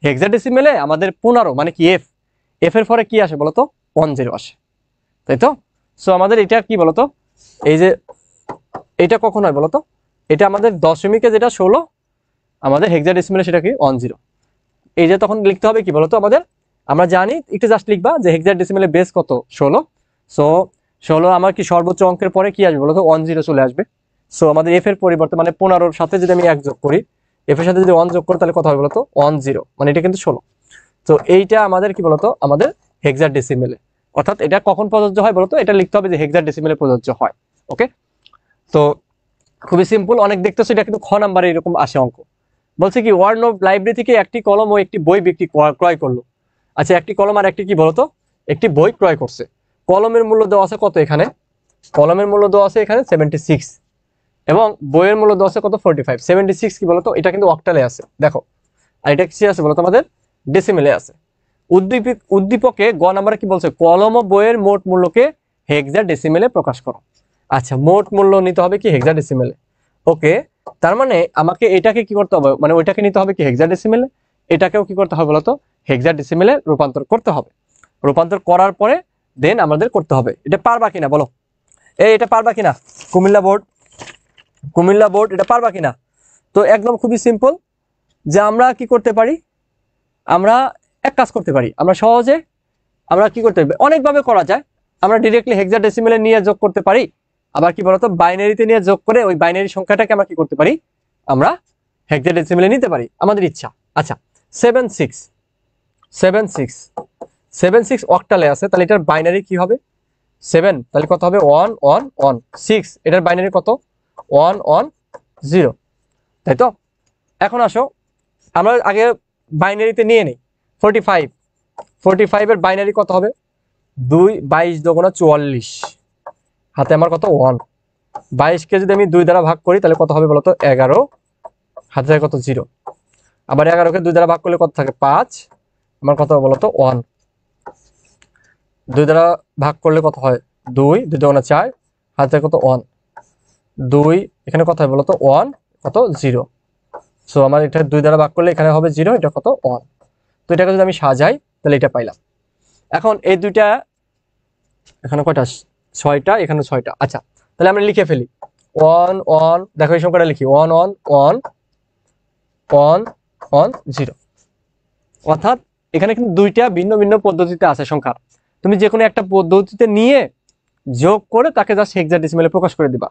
হেক্সাডেসিমেলে আমাদের 15 মানে কি এফ, এফ এর পরে কি আসে বলতো? 10 আসে, তাই তো? সো আমাদের এটা কি বলতো, এই যে এটা কখন হয় বলতো? এটা আমাদের দশমিকে যেটা 16, আমাদের হেক্সাডেসিমেলে সেটা কি? 10। এই যে তখন লিখতে হবে কি বলতো আমাদের? আমরা জানি, একটু জাস্ট লিখবা যে হেক্সাডেসিমেলে বেস কত? 16। সো 16 আমার কি সর্বোচ্চ অঙ্কের পরে কি আসবে বলতো? 10 চলে আসবে। সো আমাদের এফ এর পরিবর্তে মানে 15-র সাথে যদি আমি 1 যোগ করি, এফ এর সাথে যদি 1 যোগ করি তাহলে কত হবে বলতো? 10, মানে এটা কিন্তু 16। তো এইটা আমাদের কি বলতো? আমাদের হেক্সাডেসিমেলে। অর্থাৎ এটা কখন প্রযোজ্য হয় বলতো? এটা লিখতে হবে যে হেক্সাডেসিমেলে প্রযোজ্য হয়। ওকে, তো খুবই সিম্পল। অনেক দেখতেছো এটা কিন্তু খ নাম্বারে এরকম আসে অঙ্ক। বলছে কি ওয়ার্ডনোভ লাইব্রেরি থেকে একটি কলম ও একটি বই ব্যক্তি ক্রয় করলো। আচ্ছা, একটি কলম আর একটি কি বলতো? একটি বই ক্রয় করছে। কলমের মূল্য দেওয়া আছে কত এখানে? কলমের মূল্য দেওয়া আছে এখানে 76, এবং বইয়ের মূল্য দেওয়া আছে কত? 45। 76 কি বলতো? এটা কিন্তু অক্টালে আছে, দেখো। আর এটা কি আছে বলতো? আমাদের ডেসিমেলে আছে। উদ্দীপকে গ নাম্বারে কি বলছে? কলম ও বইয়ের মোট মূল্যকে হেক্সাডেসিমেলে প্রকাশ করো। আচ্ছা, মোট মূল্য নিতে হবে কি? হেক্সাডেসিমেলে। ওকে, তার মানে আমাকে এটাকে কি করতে হবে, মানে ওইটাকে নিতে হবে কি? হেক্সাডেসিমেলে। এটাকেও কি করতে হবে বলতো? হেক্সাডেসিমেলে রূপান্তর করতে হবে। রূপান্তর করার পরে দেন আমাদের করতে হবে। এটা পারবা কিনা বলো? এটা পারবা কিনা? কুমিল্লা বোর্ড এটা পারবা কিনা? তো একদম খুবই সিম্পল, যে আমরা কি করতে পারি, আমরা এক কাজ করতে পারি, আমরা সহজে আমরা কি করতে পারি, অনেকভাবে করা যায়। আমরা ডিরেক্টলি হেক্সাডেসিমেলে নিয়ে যোগ করতে পারি, আবার কি বলতো বাইনারিতে নিয়ে যোগ করে ওই বাইনারি সংখ্যাটাকে আমরা কি করতে পারি, আমরা হেক্সাডেসিমেলে নিতে পারি, আমাদের ইচ্ছা। আচ্ছা, 76 অক্টালে আছে, তাহলে এটার বাইনারি কি হবে? 7, তাহলে কত হবে? 1 1 1 6। এটার বাইনারি কত? 1 1 0, তাই তো? এখন আসো আমরা আগে বাইনারিতে নিয়ে নিই। 45 এর বাইনারি কত হবে? 2 22 দুগুণা 44, হাতে আমার কত? 1। 22কে যদি আমি 2 দ্বারা ভাগ করি তাহলে কত হবে বলতো? 11, হাতে থাকে কত? 0। আবার 11কে 2 দ্বারা ভাগ করলে কত থাকে? 5, আমার কত বলতো? 1। 2 দ্বারা ভাগ করলে কত হয়? 2 2 দুগুণা 4, হাতে থাকে কত? 1। 2 এখানে কত হয় বলতো? 1, কত? 0। সো আমার এটা 2 দ্বারা ভাগ করলে এখানে হবে 0, এটা কত? 1। তো এটাকে যদি আমি সাজাই তাহলে এটা পাইলাম। এখন এই দুইটা, এখানে কয়টা? 6টা, এখানে 6টা। আচ্ছা, তাহলে আমরা লিখে ফেলি 1 1, দেখো এই সংখ্যাটা লিখি 1 1 1 1 1 0। অর্থাৎ এখানে কিন্তু দুইটা ভিন্ন ভিন্ন পদ্ধতিতে আছে সংখ্যার। তুমি যে কোনো একটা পদ্ধতিতে নিয়ে যোগ করে তাকে জাস্ট হেক্সাডেসিমেলে প্রকাশ করে দিবা,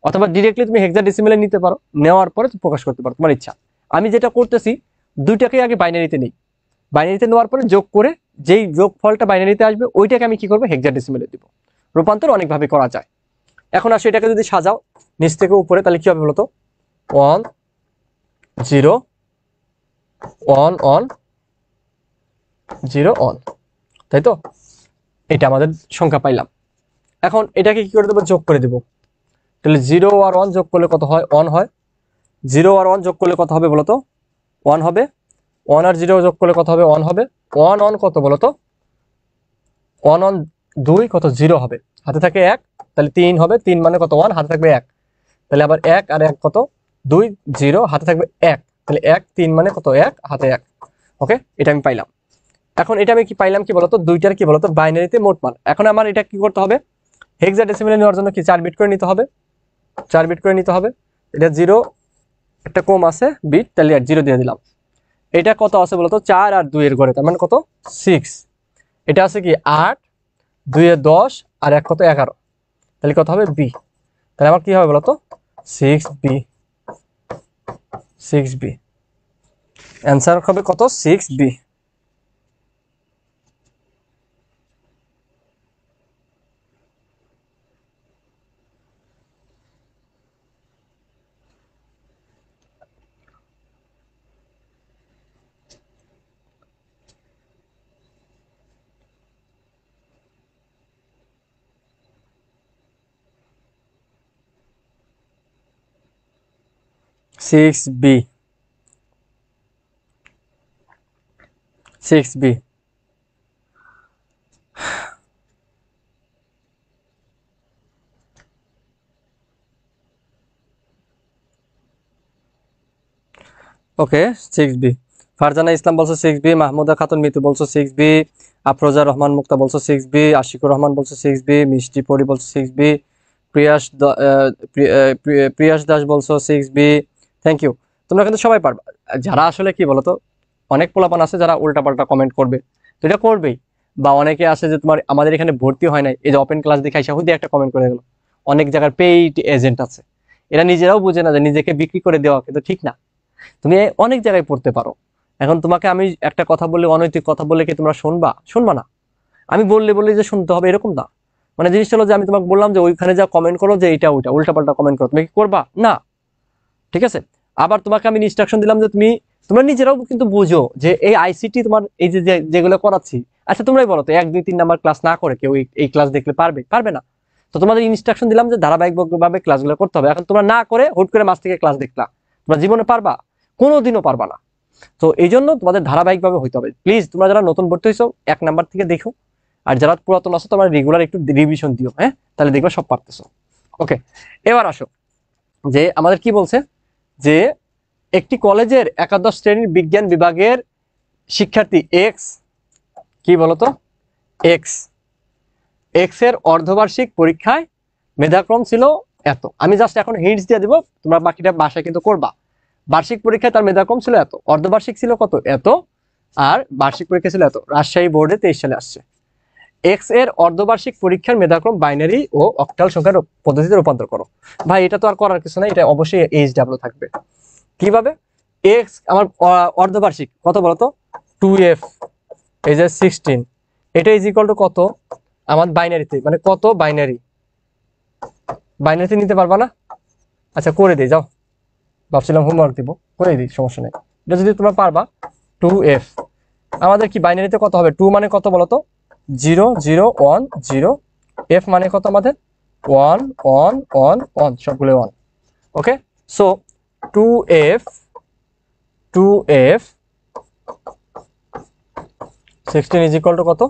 অথবা ডিরেক্টলি তুমি হেক্সাডেসিমেলে নিতে পারো, নেওয়ার পরে তুমি প্রকাশ করতে পারো, তোমার ইচ্ছা। আমি যেটা করতেছি, দুইটাকে আগে বাইনারিতে নিই, বাইনারিতে নেওয়ার পরে যোগ করে যেই যোগ ফলটা বাইনারিতে আসবে ওইটাকে আমি কি করবো? হেক্সাডেসিমেলে দিব। রূপান্তর অনেকভাবে করা যায়। এখন আসো এটাকে যদি সাজাও নিচ থেকে উপরে, তাহলে কি হবে বলতো? 1 0 1 1 0 1, তাই তো? এটা আমাদের সংখ্যা পাইলাম। এখন এটাকে কি করে দেবো? যোগ করে দেবো। তাহলে 0 আর 1 যোগ করলে কত হয়? 1 হয়। 0 আর 1 যোগ করলে কত হবে বলতো? 1 হবে। 1 আর 0 যোগ করলে কত হবে? 1 হবে। 1 1 কত বলতো? 1 1 2, কত? 0 হবে। হাতে থাকে 1, তাহলে 3 হবে। 3 মানে কত? 1, হাতে থাকবে 1, তাহলে আবার 1 আর 1 কত? 2 0, হাতে থাকবে 1, তাহলে 1 3 মানে কত 1 হাতে 1। ওকে, এটা আমি পাইলাম। এখন এটা আমি কি পাইলাম কি বলতো, দুইটার কি বলতো বাইনারিতে মোট মান। এখন আমার এটা কি করতে হবে, হেক্সাডেসিমালে নেওয়ার জন্য কি 4 বিট করে নিতে হবে, 4 বিট করে নিতে হবে। এটা 0 একটা কম আছে বিট, তাহলে 0 দিয়ে দিলাম। এটা কত আছে বলতো 4 আর 2 এর ঘরে, তার মানে কত 6। এটা আছে কি 8 2 এ 10 আর 1 কত 11, তাহলে কত হবে বি। তাহলে আমার কি হবে বলতো 6b, 6b অ্যান্সার হবে কত 6b। Six B, 6b। Okay 6b। Farzana Islam বলছো 6b, মাহমুদা খাতুন মিতু বলছো 6b, আফরোজা রহমান মুক্তা বলছো 6b, আশিকুর রহমান বলছো 6b, মিষ্টি পরি বলছো 6b, প্রিয়াস দাস বলছো 6b। থ্যাংক ইউ, তোমরা কিন্তু সবাই পারবা। যারা আসলে কি বলতো অনেক পোলাপান আছে যারা উল্টাপাল্টা কমেন্ট করবে, তো এটা করবেই। বা অনেকে আছে যে তোমার আমাদের এখানে ভর্তি হয় নাই, এই যে ওপেন ক্লাস দেখে আইসা হুদি একটা কমেন্ট করে গেল। অনেক জায়গার পেইড এজেন্ট আছে, এরা নিজেরাও বুঝে না যে নিজেকে বিক্রি করে দেওয়া কিন্তু ঠিক না। তুমি অনেক জায়গায় পড়তে পারো। এখন তোমাকে আমি একটা কথা বললে, অনৈতিক কথা বললে কি তোমরা শুনবা না? আমি বললে যে শুনতে হবে এরকম না। মানে জিনিসটা হলো যে আমি তোমাকে বললাম যে ওইখানে যা কমেন্ট করো যে এটা ওইটা উল্টাপাল্টা কমেন্ট করো, তুমি কি করবা না? ঠিক আছে। আবার তোমাকে আমি ইনস্ট্রাকশন দিলাম যে তোমরা নিজেরাও কিন্তু বুঝো যে এই আইসিটি তোমার এই যে যেগুলো করাচ্ছি, আচ্ছা তোমরাই বলো তো 1 2 3 নাম্বার ক্লাস না করে কেউ এই ক্লাস দেখলে পারবে না? তো তোমাদের ইনস্ট্রাকশন দিলাম যে ধারাবাহিকভাবে ক্লাসগুলো করতে হবে। এখন তোমরা না করে হুট করে মাঝ থেকে ক্লাস দেখলা, তোমরা জীবনে পারবা? কোনোদিনও পারবা না। তো এই জন্য তোমাদের ধারাবাহিকভাবে হইতে হবে। প্লিজ তোমরা যারা নতুন ভর্তি হয়েছো 1 নাম্বার থেকে দেখো, আর যারা পুরাতন আছো তোমরা রেগুলার একটু রিভিশন দিও, হ্যাঁ, তাহলে দেখবে সব পারতেছো। ওকে, এবার আসো যে আমাদের কি বলছে যে একটি কলেজের একাদশ শ্রেণীর বিজ্ঞান বিভাগের শিক্ষার্থী এক্স, কি বলতো এক্স, এক্স এর অর্ধবার্ষিক পরীক্ষায় মেধাক্রম ছিল এত। আমি জাস্ট এখন হিন্টস দিয়ে দিব, তোমরা বাকিটা বাসায় কিন্তু করবা। বার্ষিক পরীক্ষায় তার মেধাক্রম ছিল এত, অর্ধবার্ষিক ছিল কত এত, আর বার্ষিক পরীক্ষা ছিল এত। রাজশাহী বোর্ডে 23 সালে আসছে। এক্স এর অর্ধবার্ষিক পরীক্ষার মেধাক্রম বাইনারি ও অক্টাল সংখ্যার পদ্ধতিতে রূপান্তর করো। ভাই এটা তো আর করার কিছু নাই, এটা অবশ্যই এইচডব্লিউ থাকবে। কিভাবে? এক্স আমার অর্ধবার্ষিক কত বলতো 2f, এই যে 16, এটা ইজ ইকুয়াল টু কত আমার বাইনারিতে, মানে কত বাইনারিতে নিতে পারবা না? আচ্ছা করে দিই, যাও, ভাবছিলাম হোমওয়ার্ক দিব, করে দিই, সমস্যা নেই। এটা যদি তোমরা পারবা 2f, আমাদের কি বাইনারিতে কত হবে? 2 মানে কত বলতো 0 0 1 0, f মানে কত আমাদের 1 1 1 1, সবগুলো 1। Okay, so 2f 16 is equal to কত?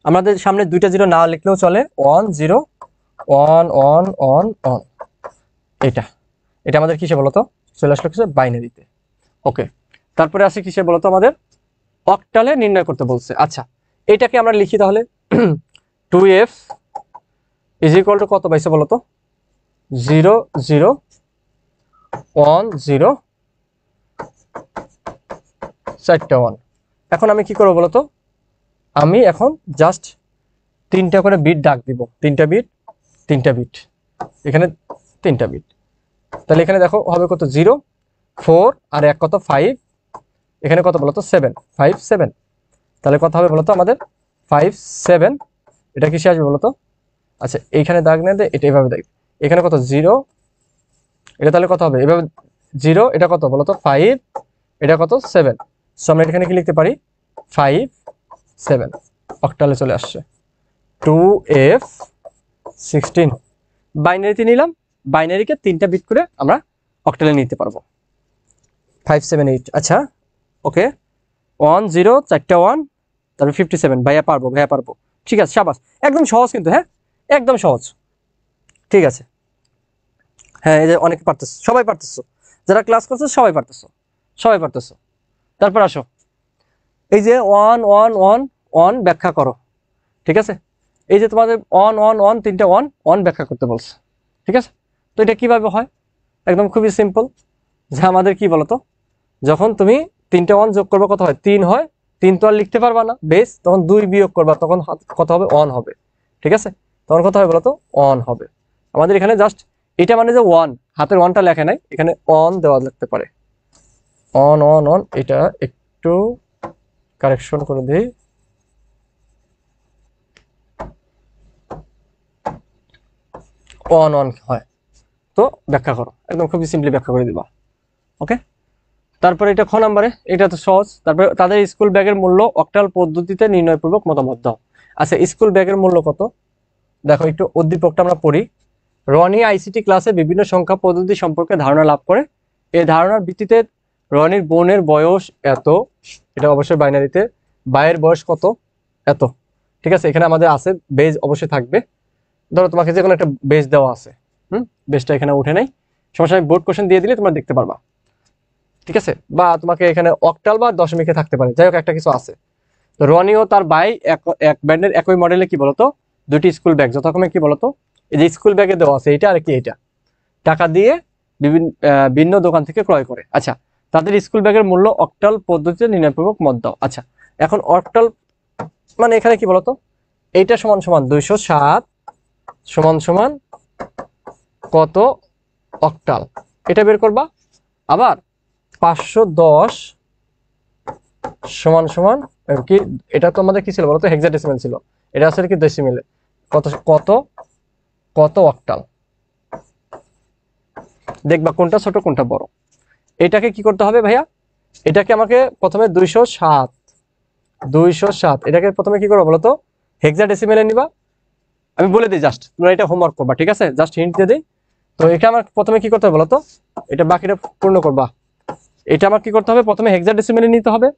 আমাদের সামনে দুইটা 0 না লিখলেও চলে, 1 0 1 1 1 1। এটা এটা আমাদের কিসে বলতো চলে আসলো, কিসে বাইনারিতে। ওকে, তারপরে আসে কিসে বলতো আমাদের অক্টালে নির্ণয় করতে বলছে। আচ্ছা এটাকে আমরা লিখি তাহলে 2f ইজ ইকুয়াল টু কত পাইছে বলতো 0 0 1 0 4টা 1। এখন আমি কি করবো বলতো, আমি এখন জাস্ট 3টা করে বিট ডাক দিব, 3টা বিট এখানে 3টা বিট। তাহলে এখানে দেখো হবে কত 0 4 আর 1 কত 5, এখানে কত বলতো 7 5 7, তাহলে কত হবে বলতো আমাদের 5 7। এটা কিসে আসবে বলতো? আচ্ছা এইখানে দাগ না দে, এটা এইভাবে দাগ, এখানে কত 0, এটা তাহলে কত হবে এভাবে 0, এটা কত বলতো 5, এটা কত 7। সো আমরা এখানে কি লিখতে পারি 5 7, অক্টালে চলে আসছে 2f 16। বাইনারিতে নিলাম, বাইনারিকে 3টা বিট করে আমরা অক্টালে নিতে পারবো 5 7 8। আচ্ছা ওকে 1 0 4টা 1, তারপর 57। ভাইয়া পারবো, ঠিক আছে, শাবাশ, একদম সহজ কিন্তু, হ্যাঁ একদম সহজ, ঠিক আছে। হ্যাঁ এই যে অনেকে পারতেছো, সবাই পারতেছো, যারা ক্লাস করছো সবাই পারতেছো, সবাই পারতেছো। তারপর আসো, এই যে ওয়ান ওয়ান ওয়ান ওয়ান ব্যাখ্যা করো, ঠিক আছে? এই যে তোমাদের ওয়ান ওয়ান ওয়ান তিনটা ওয়ান ওয়ান ব্যাখ্যা করতে বলছে, ঠিক আছে? তো এটা কিভাবে হয়? একদম খুবই সিম্পল, যে আমাদের কি বলতো, যখন তুমি তিনটা ওয়ান যোগ করবে কত হয়? 3 হয়। 3 তো আর লিখতে পারবা না বেস, তখন 2 বিয়োগ করবা, তখন কত হবে? ওয়ান হবে, ঠিক আছে? তখন কত হবে বলতো? ওয়ান হবে। আমাদের এখানে জাস্ট এটা মানে যে ওয়ান, হাতের ওয়ানটা লেখা নাই, এখানে অন দেওয়া লাগতে পারে, অন অন অন। এটা একটু কারেকশন করে দিই, অন অন হয়। তো ব্যাখ্যা করো, একদম খুবই সিম্পলি ব্যাখ্যা করে দিবা, ওকে? তারপরে এটা খ নাম্বারে, এটা তো সহজ। তারপরে তাদের স্কুল ব্যাগের মূল্য অক্টাল পদ্ধতিতে নির্ণয়পূর্বক মতামত দাও। আচ্ছা, স্কুল ব্যাগের মূল্য কত? দেখো একটু উদ্দীপকটা আমরা পড়ি। রনি আইসিটি ক্লাসে বিভিন্ন সংখ্যা পদ্ধতি সম্পর্কে ধারণা লাভ করে। এই ধারণার ভিত্তিতে রনির বোনের বয়স এত, এটা অবশ্যই বাইনারিতে, ভাইয়ের বয়স কত? এত, ঠিক আছে? এখানে আমাদের আছে বেজ, অবশ্যই থাকবে। ধরো তোমাকে যে কোনো একটা বেজ দেওয়া আছে, বেজটা এখানে উঠে নাই, সমস্যা নেই, বোর্ড কোশ্চেন দিয়ে দিলে তোমরা দেখতে পারবা, ঠিক আছে? বা তোমাকে এখানে অক্টাল বা দশমিকে থাকতে পারে, যাই হোক একটা কিছু আছে। তো রনি ও তার ভাই এক ব্র্যান্ডের একই মডেলে কি বলতো দুটি স্কুল ব্যাগ যথাক্রমে কি বলতো, এই যে স্কুল ব্যাগে দেওয়া আছে এটা আর কি, এটা টাকা দিয়ে ভিন্ন দোকান থেকে ক্রয় করে। আচ্ছা, তাদের স্কুল ব্যাগের মূল্য অক্টাল পদ্ধতিতে নির্ণয়পূর্বক মত দাও। আচ্ছা, এখন অক্টাল মানে এখানে কি বলতো, এইটা সমান সমান 207 সমান সমান কত অক্টাল, এটা বের করবা। আবার 510 সমান সমান কি, এটা তো আমাদের কি ছিল বলতো? হেক্সাডেসিমাল ছিল, এটা আসলে কি ডেসিমেলে, কত কত কত অক্টাল। দেখবা কোনটা ছোট কোনটা বড়। এটাকে কি করতে হবে ভাইয়া? এটাকে আমাকে প্রথমে 207 এটাকে প্রথমে কি করবো বলতো? হেক্সাডেসিমেলে নিবা। আমি বলে দিই, জাস্ট তোমরা এটা হোমওয়ার্ক করবা, ঠিক আছে? জাস্ট হিন্ট দিয়ে দিই। তো এটা আমার প্রথমে কি করতে হবে বলতো? এটা বাকিটা পূর্ণ করবা। এটা আমার কি করতে হবে? প্রথমে হেক্সাডেসিমেলে নিতে হবে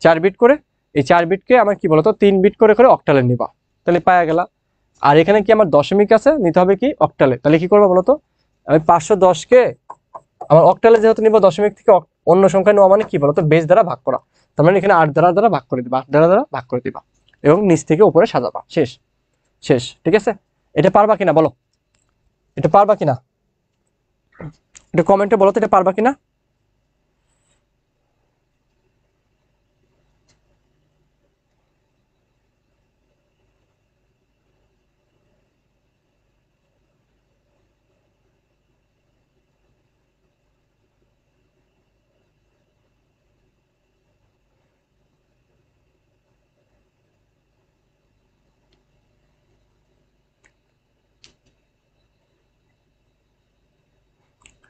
4 বিট করে। এই 4 বিটকে আমার কি বলতো 3 বিট করে করে অক্টালে নিবা, তাহলে পাওয়া গেল। আর এখানে কি আমার দশমিক আছে, নিতে হবে কি অক্টালে। তাহলে কি করবো বলতো? আমি 510কে আমার অক্টালে যেহেতু নিব, দশমিক থেকে অন্য সংখ্যা নেওয়া মানে কি বলতো? বেস দ্বারা ভাগ করা। তার মানে এখানে 8 দ্বারা ভাগ করে দিবা, 8 দ্বারা ভাগ করে দিবা এবং নিচ থেকে উপরে সাজাবা, শেষ শেষ, ঠিক আছে? এটা পারবা কিনা বলো, এটা পারবা কিনা? এটা কমেন্টে বলো তো, এটা পারবা কিনা?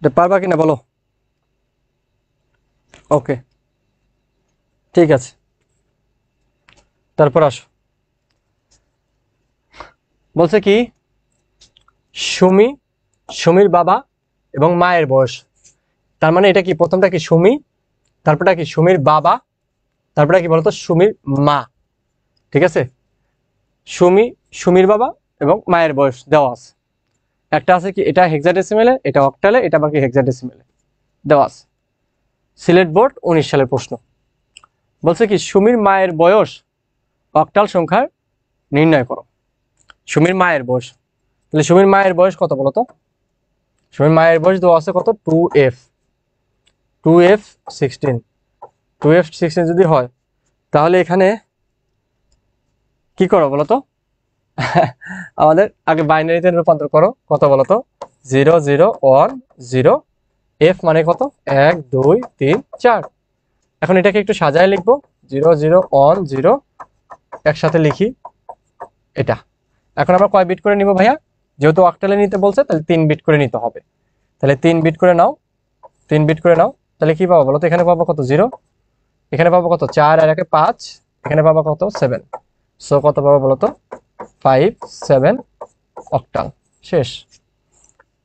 এটা পারবা কিনা বলো। ওকে, ঠিক আছে। তারপর আসো, বলছে কি সুমি, সুমির বাবা এবং মায়ের বয়স। তার মানে এটা কি, প্রথমটা কি সুমি, তারপরটা কি সুমির বাবা, তারপরে কি বলতো সুমির মা, ঠিক আছে? সুমি, সুমির বাবা এবং মায়ের বয়স দেওয়া আছে। একটা আছে কি এটা হেক্সাডেসিমেলে, এটা অক্টালে, এটা বাকি হেক্সাডেসিমেলে দেওয়া আছে। সিলেট বোর্ড 19 সালের প্রশ্ন। বলছে কি সুমির মায়ের বয়স অক্টাল সংখ্যার নির্ণয় করো। সুমির মায়ের বয়স, তাহলে সুমির মায়ের বয়স কত বলতো? সুমির মায়ের বয়স দেওয়া আছে কত? 2f, 2f16, 2f16 যদি হয় তাহলে এখানে কি করো বলতো? আমাদের আগে বাইনারিতে রূপান্তর করো, কত বলতো? 0010, এফ মানে কত? 1 2 3 4। এখন এটাকে একটু সাজায় লিখবো, 0010 একসাথে লিখি এটা। এখন আমরা কয় বিট করে নিব ভাইয়া? যেহেতু অক্টালে নিতে বলছে তাহলে 3 বিট করে নিতে হবে। তাহলে 3 বিট করে নাও, 3 বিট করে নাও। তাহলে কি পাবো বলতো? এখানে পাবো কত? 0, এখানে পাবো কত? 4 আর 1 5, এখানে পাবো কত? 7। সো কত পাবো বলতো? 57 অক্টাল, শেষ।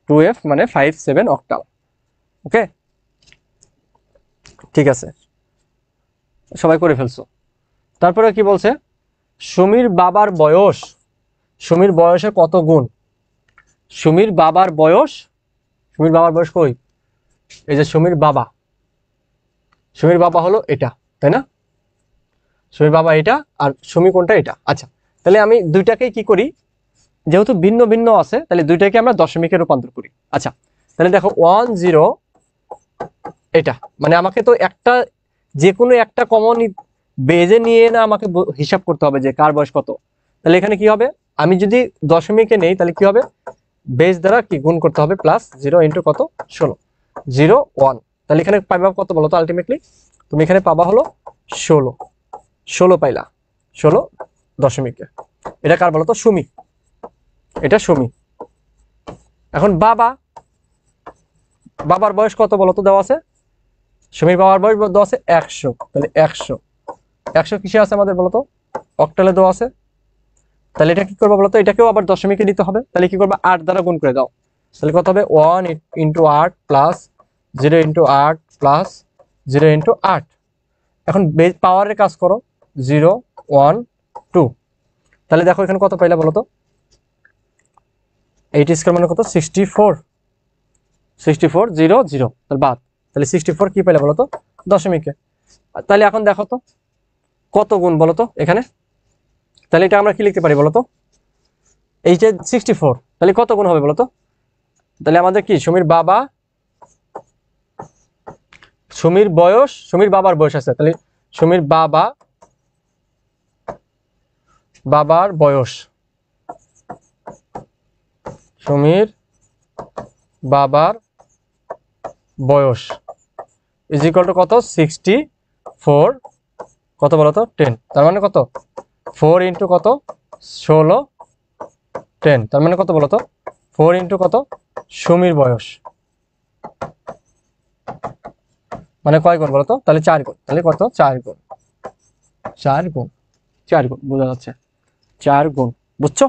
2f মানে 57 অক্টাল, ওকে? ঠিক আছে, সবাই করে ফেলছো। তারপরে কি বলছে? সুমির বাবার বয়স, সুমির বয়সে কত গুণ? সুমির বাবার বয়স, সুমির বাবার বয়স কই? এই যে সুমির বাবা, সুমির বাবা হলো এটা, তাই না? সুমির বাবা এটা, আর সুমি কোনটা? এটা। আচ্ছা, তাহলে আমি দুইটাকেই কি করি, যেহেতু ভিন্ন ভিন্ন আছে তাহলে দুইটাকে আমরা দশমিকে রূপান্তর করি। আচ্ছা, তাহলে দেখো 1 0 এটা, মানে আমাকে তো একটা যে কোনো একটা কমন বেজে নিয়ে না আমাকে হিসাব করতে হবে যে কার বয়স কত। তাহলে এখানে কি হবে, আমি যদি দশমিকে নেই তাহলে কি হবে, বেজ দ্বারা কি গুণ করতে হবে, প্লাস 0 ইন্টু কত, 16, 0 1। তাহলে এখানে পাইবা কত বলো তো আলটিমেটলি? তুমি এখানে পাবা হলো 16, 16 পাইলা, 16 দশমিকে। এটা কার বলো তো? সুমি, এটা সুমি। এখন বাবার বয়স কত বলো তো? দেওয়া আছে, সুমির বাবার বয়স দেওয়া আছে 100। তাহলে 100 কিসে আছে আমাদের বলো তো? অক্টালে দেওয়া আছে। তাহলে এটা কি করবো বলো তো? এটাকেও আবার দশমিকে নিতে হবে। তাহলে কি করবে, 8 দ্বারা গুণ করে দাও। তাহলে কত হবে, 1 into 8 plus 0 into 8 plus 0 into 8। এখন বেজ পাওয়ারের কাজ করো, 0 1 2। তাহলে দেখো এখানে কত পাইলা বলো তো? 8 স্কয়ার মানে কত, 64, 64 0 0, তাহলে বাদ। তাহলে 64 কি পাইলা বলো তো? দশমিকে। তাহলে এখন দেখো তো কত গুণ বলো তো এখানে। তাহলে এটা আমরা কি লিখতে পারি বলো তো? এই যে 64, তাহলে কত গুণ হবে বলো তো? তাহলে আমাদের কি, সুমির বাবা, সুমির বয়স, সুমির বাবার বয়স আছে, তাহলে সুমির বাবার বয়স, সুমির বাবার বয়স ইজ ইকুয়াল টু কত, 64 কত বলতো, 10। তার মানে কত, 4 ইন্টু কত, 16 10। তার মানে কত বলতো, 4 ইন্টু কত, সুমির বয়স, মানে কয় গুণ বলতো? তাহলে 4 গুণ। তাহলে কত, 4 গুণ, 4 গুণ, 4 গুণ, বোঝা যাচ্ছে, 4 গুণ। বুঝছো?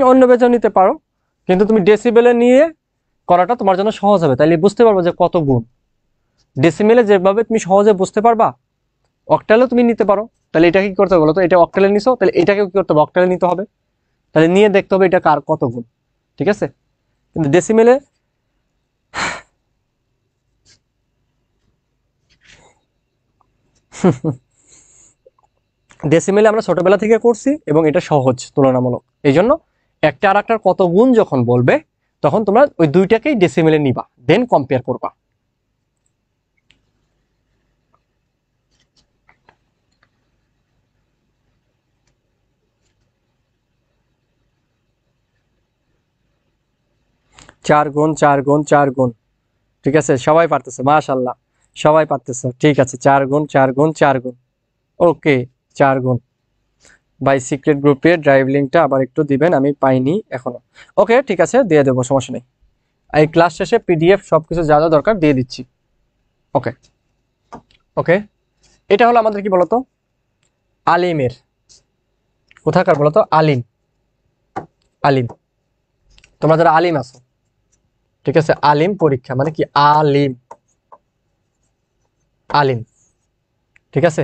অন্য বেচেও নিতে পারো, কিন্তু তুমি ডেসিবেলে নিয়ে করাটা তোমার জন্য সহজ হবে, তাইলে বুঝতে পারবো যে কত গুণ। ডেসিমেলে যেভাবে তুমি সহজে বুঝতে পারবা, অক্টালেও তুমি নিতে পারো। তাহলে এটা কি করতে হবে বলো তো? এটা অক্টালে নিছো, তাহলে এটাকেও কি করতে হবে, অক্টালে নিতে হবে। তাহলে নিয়ে দেখতে হবে এটা কার কত গুণ, ঠিক আছে? কিন্তু ডেসিমেলে ডেসিমেলে আমরা ছোটবেলা থেকে করছি এবং এটা সহজ তুলনামূলক। এই জন্য একটা আর একটার কত গুণ যখন বলবে তখন তোমরা ওই দুইটাকেই ডেসিমেলে নিবা, দেন কম্পেয়ার করবা। চার গুণ, 4 গুণ, 4 গুণ, ঠিক আছে? সবাই পারতেছে, মাশাআল্লাহ, সবাই পারতেছে। ঠিক আছে, 4 গুণ, 4 গুণ, 4 গুণ। ওকে, 4 গুণ। বাই সিক্রেট গ্রুপে ড্রাইভ লিঙ্কটা আবার একটু দিবেন, আমি পাইনি এখনো। ওকে, ঠিক আছে, দিয়ে দেবো, সমস্যা নেই। এই ক্লাস শেষে পিডিএফ সবকিছু যা যা দরকার দিয়ে দিচ্ছি। ওকে ওকে, এটা হলো আমাদের কি বলতো, আলিমের, কোথাকার বলতো, আলিম, আলিম। তোমরা যারা আলিম আছো, ঠিক আছে, আলিম পরীক্ষা মানে কি, আলিম, আলিম, ঠিক আছে?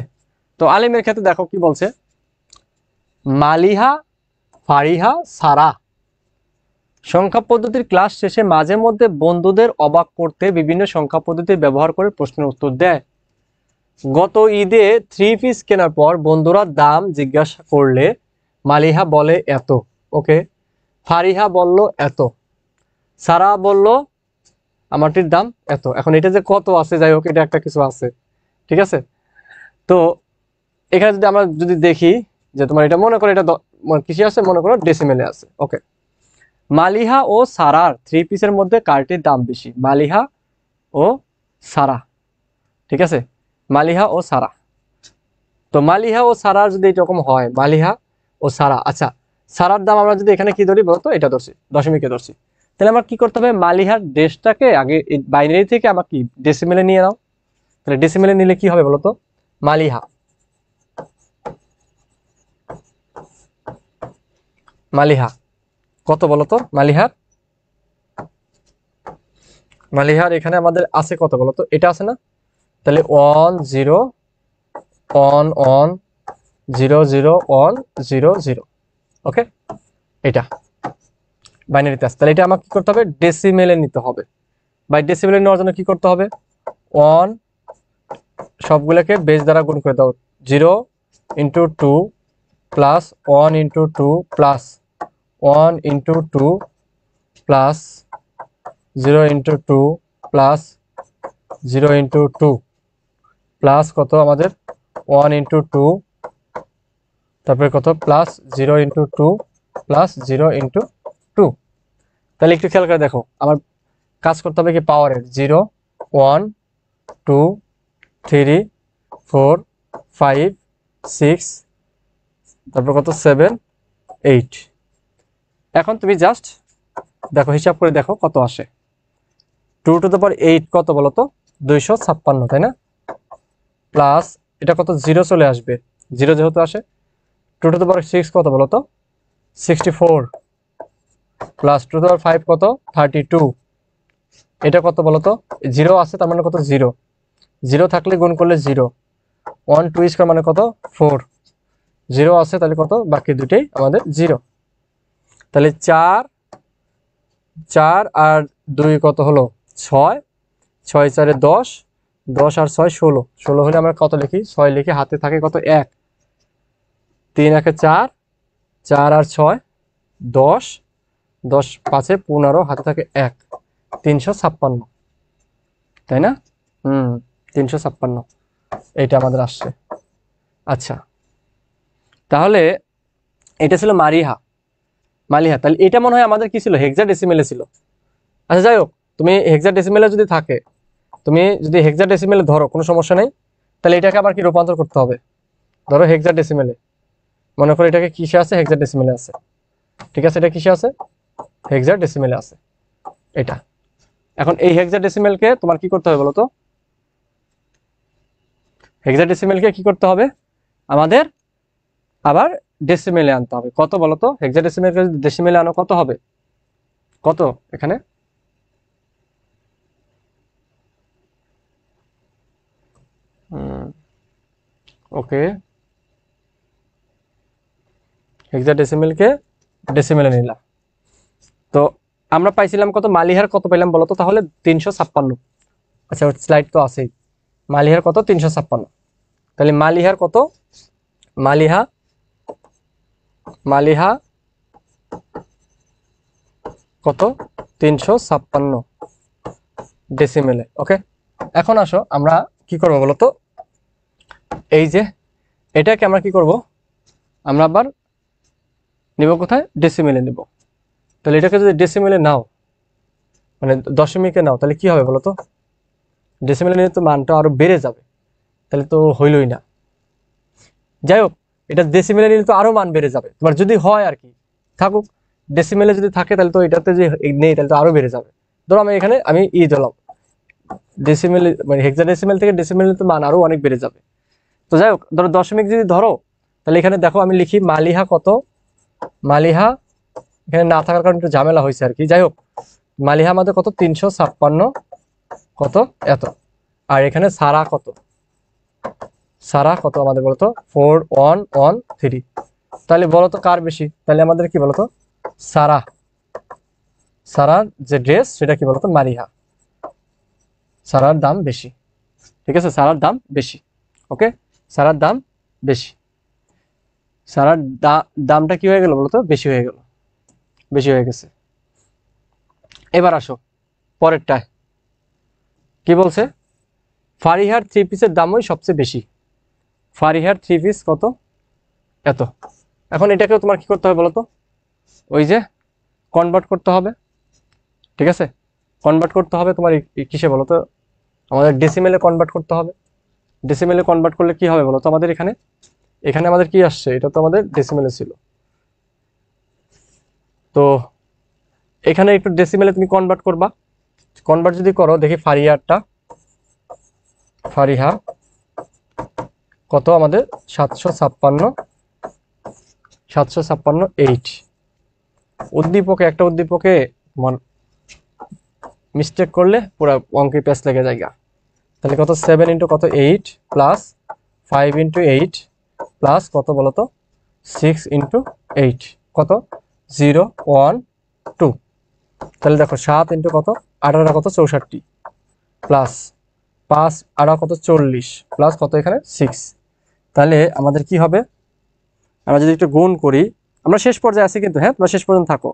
তো আলিমের ক্ষেত্রে দেখো কি বলছে, মালিহা, ফারিহা, সারা সংখ্যা পদ্ধতির ক্লাস শেষে মাঝে মধ্যে বন্ধুদের অবাক করতে বিভিন্ন সংখ্যা পদ্ধতি ব্যবহার করে প্রশ্নের উত্তর দেয়। গত ঈদে 3 পিস কেনার পর বন্ধুরা দাম জিজ্ঞাসা করলে মালিহা বলে এত, ওকে, ফারিহা বলল এত, সারা বলল আমারটির দাম এত। এখন এটা যে কত আছে, যাই হোক, এটা একটা কিছু আছে, ঠিক আছে? তো এখানে যদি আমরা যদি দেখি যে তোমার এটা মনে করো এটা কিসে আছে, মনে করো ডেসিমেলে আছে। ওকে, মালিহা ও সারার 3 পিসের মধ্যে কারটির দাম বেশি, মালিহা ও সারা, ঠিক আছে, মালিহা ও সারা। তো মালিহা ও সারার যদি এরকম হয়, মালিহা ও সারা, আচ্ছা, সারার দাম আমরা যদি এখানে কি ধরি বলতো, এটা ধরছি, দশমিকে ধরছি, তাহলে আমার কি করতে হবে, মালিহার ডেসটাকে আগে বাইনারি থেকে আমার কি ডেসিমেলে নিয়ে নাও। তাহলে ডেসিমেলে নিলে কি হবে বলতো, মালিহা, মালিহা কত বলতো, মালিহার, মালিহার এখানে আমাদের আছে কত বলতো, এটা আছে না? তাহলে 1 0 1 1 0 0 1 0 0, ওকে, এটা বাইনারিতে আসছে, তাহলে এটা আমাকে কি করতে হবে, ডেসিমেলে নিতে হবে। বাই ডেসিমেলে নেওয়ার জন্য কি করতে হবে, 1 সবগুলোকে বেস দ্বারা গুণ করে দাও, 0 into 2 plus 1 into 2 plus 1 into 2 plus 0 into 2 plus 0 into 2 plus কত আমাদের 1 ইন্টু 2, তারপরে কত প্লাস 0 ইন্টু 2 প্লাস 0 ইন্টু 2। তাহলে একটু খেয়াল করে দেখো, আমার কাজ করতে হবে কি পাওয়ারের, 0 1 2 3 4 5 6, তারপর কত 7 8। এখন তুমি জাস্ট দেখো, হিসাব করে দেখো কত আসে। 2 টু দ্য পাওয়ার 8 কত বলো তো, 256, তাই না? প্লাস এটা কত, 0 চলে আসবে, 0 যেহেতু আসে। 2 টু দ্য পাওয়ার 6 কত বলো তো, 64, প্লাস 2 টু দ্য পাওয়ার 5 কত, 32। এটা কত বলো তো, 0 আছে তার মানে কত, 0, 0 থাকলে গুণ করলে 0, 1 2 স্কয়ার মানে কত 4, 0 আছে তাহলে কত, বাকি দুটেই আমাদের 0। তাহলে 4 4 আর 2 কত হলো 6, 6 4 10, 10 আর 6 16, 16 হলে আমরা কত লিখি, 6 লিখি, হাতে থাকে কত 1, 3 1 4, 4 আর 6 10, 10 5 15, হাতে থাকে 1, 356, তাই না? 356 এইটা আমাদের আসছে। আচ্ছা, তাহলে এটা ছিল মালিহা। তাহলে এটা মনে হয় আমাদের কি ছিল, হেক্সাডেসিমেলে ছিল। আচ্ছা যাই হোক, তুমি হেক্সাডেসিমেলে যদি থাকে, তুমি যদি হেক্সাডেসিমেলে ধরো কোনো সমস্যা নেই, তাহলে এটাকে আবার কি রূপান্তর করতে হবে, ধরো হেক্সাডেসিমেলে, মনে করো এটাকে কিসে আছে, হেক্সাডেসিমেলে আছে, ঠিক আছে? এটা কিসে আছে, হেক্সাডেসিমেলে আছে এটা। এখন এই হেক্সাডেসিমেলকে তোমার কি করতে হবে বলো তো, হেক্সাডেসিমেলকে কি করতে হবে আমাদের, আবার ডেসিমেলে আনতে হবে। কত বলো তো, হেক্সাডেসিমেলকে যদি ডেসিমেলে আনো কত হবে, কত এখানে, ওকে, হেক্সাডেসিমেলকে ডেসিমেলে নিলাম। তো আমরা পাইছিলাম কত, মালিহার কত পেলাম বলো তো তাহলে, 356। আচ্ছা স্লাইড তো আছেই, মালিহার কত 356। তাহলে মালিহার কত, মালিহা মালিহা কত 356 ডেসিমেলে। ওকে, এখন আসো আমরা কি করবো বলতো, এই যে এটাকে আমরা কি করব, আমরা আবার নিব কোথায়, ডেসিমেলে নিব। তাহলে এটাকে যদি ডেসিমেলে নাও, মানে দশমিকে নাও, তাহলে কি হবে বলো তো, ডেসিমেলে নিলে তো মানটা আরো বেড়ে যাবে, তাহলে তো হইলই না। যাই হোক, এটা ডেসিমেলে নিলে তো আরো মান বেড়ে যাবে তোমার, যদি হয় আর কি, থাকুক ডেসিমেলে যদি থাকে তাহলে তো এটাতে যে নেই তাহলে তো আরো বেড়ে যাবে। ধরো আমি এখানে আমি দিলাম ডেসিমেল, মানে হেক্সাডেসিমেল থেকে ডেসিমেলে তো মান আরো অনেক বেড়ে যাবে। তো যাই হোক, ধরো দশমিক যদি ধরো, তাহলে এখানে দেখো আমি লিখি মালিহা কত, মালিহা এখানে না থাকার কারণে একটু ঝামেলা হয়েছে আর কি। যাই হোক, মালিহা আমাদের কত 356 কত এত, আর এখানে সারা কত, সারা কত আমাদের বলতো 4113। তাহলে বলতো কার বেশি, তাহলে আমাদের কি বলতো, সারা, সারার যে ড্রেস সেটা কি বলতো, মালিহা, সারার দাম বেশি। ঠিক আছে, সারার দাম বেশি। ওকে, সারার দাম বেশি, সারার দামটা কি হয়ে গেল বলতো, বেশি হয়ে গেল, বেশি হয়ে গেছে। এবার আসো পরেরটায়, কি বলছে, ফারিহার 3 পিসের দামই সবচেয়ে বেশি। ফারিহার 3 পিস কত এত। এখন এটাকেও তোমার কি করতে হবে বলতো, ওই যে কনভার্ট করতে হবে। ঠিক আছে, কনভার্ট করতে হবে তোমার কিসে বলতো, আমাদের ডেসিমেলে কনভার্ট করতে হবে। ডেসিমেলে কনভার্ট করলে কি হবে বলতো, আমাদের এখানে, এখানে আমাদের কি আসছে, এটা তো আমাদের ডেসিমেলে ছিল, তো এখানে একটু ডেসিমেলে তুমি কনভার্ট করবা। কনভার্ট যদি করো, দেখি ফারিহারটা, ফারিহা কত আমাদের 756 8। উদ্দীপকে, একটা উদ্দীপকে মিস্টেক করলে পুরো অঙ্কে পেস লেগে যায়। তাহলে কত 7 ইন্টু কত 8 প্লাস 5 ইন্টু 8 প্লাস কত বলতো 6 ইন্টু 8 কত 0 1 2। তাহলে দেখো 7 ইন্টু কত 18 কত 64 প্লাস 5 18 কত 40 প্লাস কত এখানে 6। তাহলে আমাদের কি হবে, আমরা যদি একটু গুণ করি, আমরা শেষ পর্যায়ে আছি কিন্তু, হ্যাঁ তোমরা শেষ পর্যন্ত থাকো।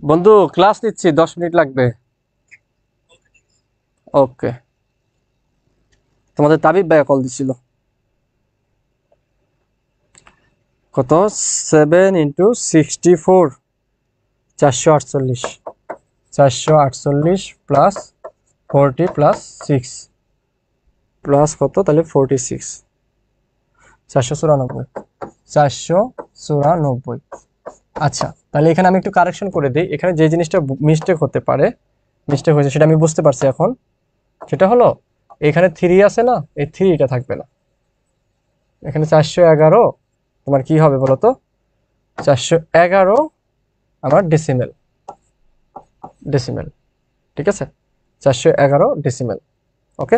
বন্ধু ক্লাস নিচ্ছি, 10 মিনিট লাগবে। ওকে, তোমাদের তাবিব ভাইয়া কল দিছিল। কত 7 ইন্টু 64 448, 448 প্লাস 40 প্লাস 6 প্লাস কত, তাহলে 46, 494, 494। আচ্ছা, তাহলে এখানে আমি একটু কারেকশন করে দিই। এখানে যে জিনিসটা মিস্টেক হতে পারে, মিস্টেক হয়েছে সেটা আমি বুঝতে পারছি এখন। সেটা হলো এখানে 3 আছে না, এই 3টা থাকবে না। এখানে 411 তোমার কি হবে বলো তো, 411 আমার ডেসিমেল, ডেসিমেল, ঠিক আছে, 411 ডেসিমেল। ওকে,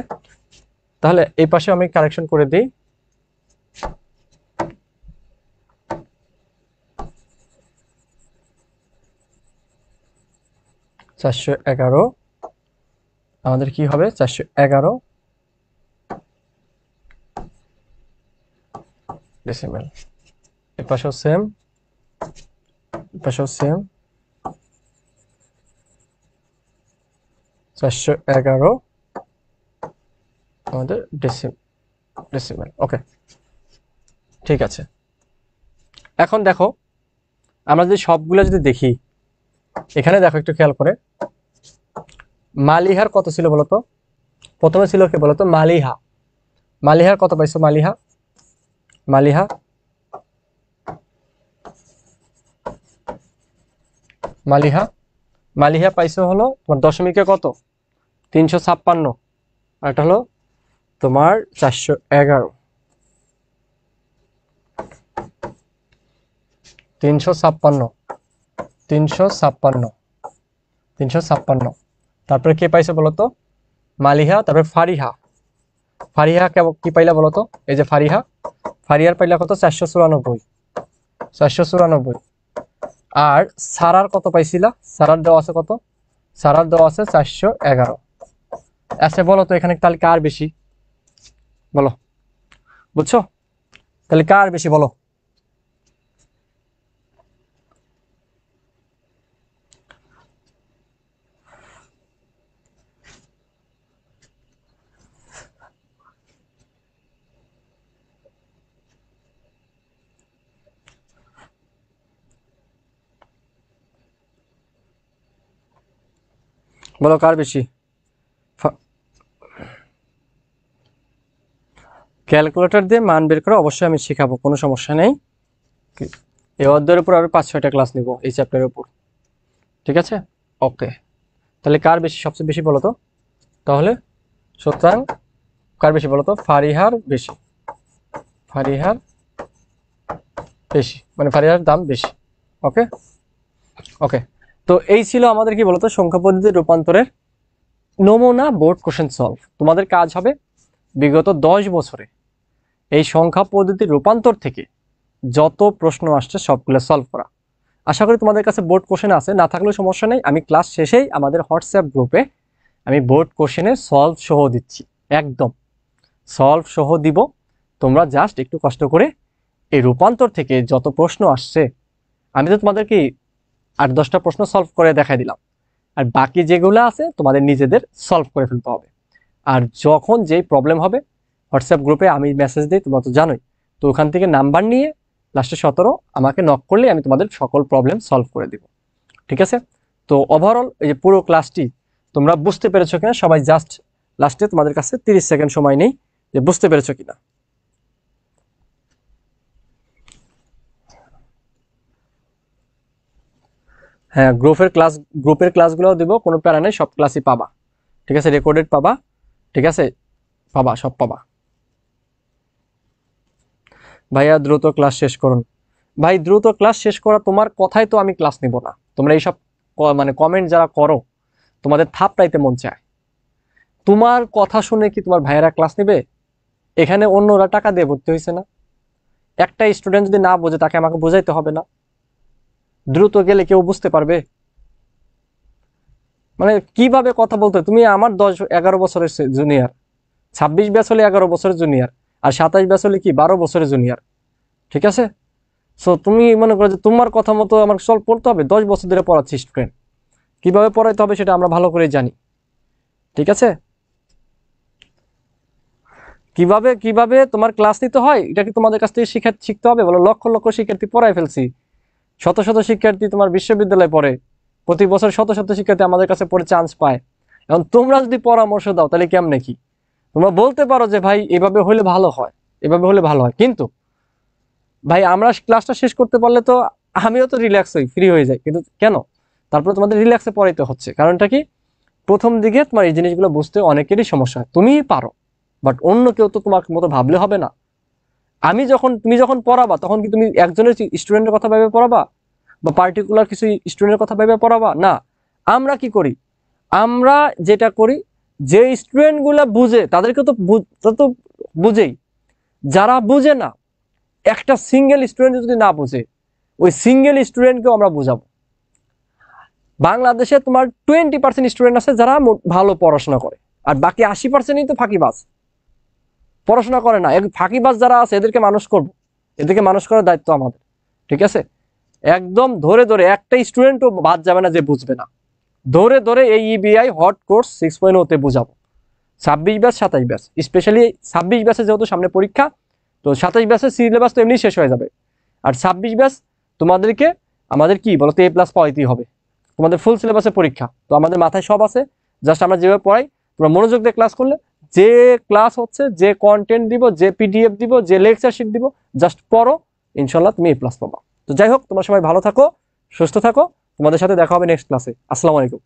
তাহলে এই পাশে আমি কারেকশন করে দিই। চারশো এগারো আমাদের কি হবে, 411 ডেসিমেল। এই পাশেও সেম, এই পাশেও সেম, 411 আমাদের ডেসিমেল। ওকে, ঠিক আছে। এখন দেখো আমরা যদি সবগুলো যদি দেখি, এখানে দেখো একটু খেয়াল করে, মালিহার কত ছিল বলতো, প্রথমে ছিল কি বলতো, মালিহা। মালিহার কত পাইছো, মালিহা, মালিহা, মালিহা, মালিহা পাইছো হলো তোমার দশমিকে কত 356, আর এটা হলো তোমার 411, 356, 356, 356। তারপরে কে পাইছে বলতো, মালিহা। তারপরে ফারিহা, ফারিহা কি পাইলা বলতো, এই যে ফারিহা, ফারিহার পাইলা কত 494, 494। আর সারার কত পাইছিলা, সারার দেওয়া আছে কত, সারার দেওয়া আছে 411। আচ্ছা বলো তো এখানে তাহলে কার বেশি বলো, বুঝছো, তাহলে কার বেশি বলো। বলো কার বেশি। ক্যালকুলেটর দিয়ে মান বের করে অবশ্যই আমি শেখাবো, কোনো সমস্যা নেই। এই অধ্যায়ের উপর আরো 5-6টা ক্লাস নিব এই চ্যাপ্টারের উপর, ঠিক আছে। ওকে, তাহলে কার বেশি, সবচেয়ে বেশি বলো তো, তাহলে সুতরাং কার বেশি বলো তো, ফারিহার বেশি, ফারিহার বেশি, মানে ফারিহার দাম বেশি। ওকে, ওকে। তো এই ছিল আমাদের কি বলতো সংখ্যা পদ্ধতির রূপান্তরের নমুনা বোর্ড কোশ্চেন সলভ। তোমাদের কাজ হবে বিগত 10 বছরে এই সংখ্যা পদ্ধতির রূপান্তর থেকে যত প্রশ্ন আসছে সবগুলো সলভ করা। আশা করি তোমাদের কাছে বোর্ড কোশ্চেন আছে, না থাকলেও সমস্যা নেই, আমি ক্লাস শেষেই আমাদের হোয়াটসঅ্যাপ গ্রুপে আমি বোর্ড কোশ্চেনের সলভ সহ দিচ্ছি, একদম সলভ সহ দিব। তোমরা জাস্ট একটু কষ্ট করে এই রূপান্তর থেকে যত প্রশ্ন আসছে, আমি তো তোমাদেরকে 8-10টা প্রশ্ন সলভ করে দেখাই দিলাম, আর বাকি যেগুলো আছে তোমাদের নিজেদের সলভ করে ফেলতে হবে। আর যখন যেই প্রবলেম হবে হোয়াটসঅ্যাপ গ্রুপে আমি মেসেজ দিই, তোমরা তো জানোই, তো ওখান থেকে নাম্বার নিয়ে লাস্টে 17 আমাকে নক করলে আমি তোমাদের সকল প্রবলেম সলভ করে দিব, ঠিক আছে। তো ওভারঅল এই যে পুরো ক্লাসটি তোমরা বুঝতে পেরেছো কিনা, সবাই জাস্ট লাস্টে তোমাদের কাছে 30 সেকেন্ড সময় নেই যে বুঝতে পেরেছো কিনা। হ্যাঁ, গ্রুপের ক্লাসগুলোও দিব, কোনো প্যারা নেই, সব ক্লাসই পাবা, ঠিক আছে, রেকর্ডেড পাবা, ঠিক আছে, পাবা, সব পাবা। ভাইয়া দ্রুত ক্লাস শেষ করুন। ভাই দ্রুত ক্লাস শেষ করা তোমার কথাই তো আমি ক্লাস নিব না। তোমরা এইসব মানে কমেন্ট যারা করো, তোমাদের থাপড়াইতে মন চায়। তোমার কথা শুনে কি তোমার ভাইয়েরা ক্লাস নেবে? এখানে অন্যরা টাকা দিয়ে ভর্তি হয়েছে না, একটা স্টুডেন্ট যদি না বোঝে তাকে আমাকে বোঝাইতে হবে না? দ্রুত গেলে কেউ বুঝতে পারবে? মানে কিভাবে কথা বলতে, তুমি আমার 10-11 বছরের জুনিয়র, 26 ব্যাচ হলে 11 বছরের জুনিয়র, আর 27 ব্যাচ হলে কি 12 বছরের জুনিয়র, ঠিক আছে? সো তুমি মনে করো যে তোমার কথা মতো আমার সলভ করতে হবে? 10 বছর ধরে পড়াচ্ছি স্টুডেন্ট, কিভাবে পড়াইতে হবে সেটা আমরা ভালো করে জানি, ঠিক আছে? কিভাবে কিভাবে তোমার ক্লাস নিতে হয় এটা কি তোমাদের কাছ থেকে শিখতে হবে? বলো, লক্ষ লক্ষ শিক্ষার্থী পড়াই ফেলছি, শত শত শিক্ষার্থী তোমার বিশ্ববিদ্যালয়ে পড়ে, প্রতি বছর শত শত শিক্ষার্থী আমাদের কাছে পড়ে চান্স পায়। এখন তোমরা যদি পরামর্শ দাও তাহলে কেমনে কি? তোমরা বলতে পারো যে ভাই এভাবে হলে ভালো হয়, এভাবে হলে ভালো হয়, কিন্তু ভাই আমরা ক্লাসটা শেষ করতে পারলে তো আমিও তো রিল্যাক্স হই, ফ্রি হয়ে যাই, কিন্তু কেন? তারপরে তোমাদের রিল্যাক্সে পড়াইতে হচ্ছে, কারণটা কি? প্রথম দিকে তোমার এই জিনিসগুলো বুঝতে অনেকেরই সমস্যা হয়, তুমিই পারো, বাট অন্য কেউ তো তোমার মতো ভাবলে হবে না। তুমি যখন পড়াবা তখন কি তুমি একজনের স্টুডেন্টের কথা ভেবে পড়াবা বা পার্টিকুলার কিছু স্টুডেন্টের কথা ভেবে পড়াবা? না। আমরা কি করি? আমরা যেটা করি, যে স্টুডেন্টগুলো বুঝে তাদেরকে তো বুঝেই, যারা বুঝে না, একটা সিঙ্গেল স্টুডেন্ট যদি না বুঝে ওই সিঙ্গেল স্টুডেন্টকেও আমরা বুঝাবো। বাংলাদেশে তোমার 20% স্টুডেন্ট আছে যারা ভালো পড়াশোনা করে, আর বাকি 80%ই তো ফাঁকিবাজ, পড়াশোনা করে না। ফাঁকিবাজ যারা আছে এদেরকে মানুষ করব, এদেরকে মানুষ করার দায়িত্ব আমাদের, ঠিক আছে? একদম ধরে ধরে একটা স্টুডেন্টও বাদ যাবে না যে বুঝবে না, ধরে ধরে এই ইবিআই হট কোর্স 6.0 তে বুঝাবো। 26 ব্যাচ 27 ব্যাচ, স্পেশালি 26 ব্যাচে যেহেতু সামনে পরীক্ষা, তো 27 ব্যাচের সিলেবাস তো এমনি শেষ হয়ে যাবে, আর 26 ব্যাচ তোমাদেরকে আমাদের কি বলতো A+ পাইতেই হবে, তোমাদের ফুল সিলেবাসে পরীক্ষা, তো আমাদের মাথায় সব আছে, জাস্ট আমরা যেভাবে পড়াই তোমরা মনোযোগ দিয়ে ক্লাস করলে, যে ক্লাস হচ্ছে, যে কন্টেন্ট দিব, যে পিডিএফ দিব, যে লেকচার শিট দিব, জাস্ট পড়ো, ইনশাল্লাহ তুমি A+ পাবা। তো যাই হোক, তোমরা সবাই ভালো থাকো, সুস্থ থাকো, তোমাদের সাথে দেখা হবে নেক্সট ক্লাসে। আসসালামু আলাইকুম।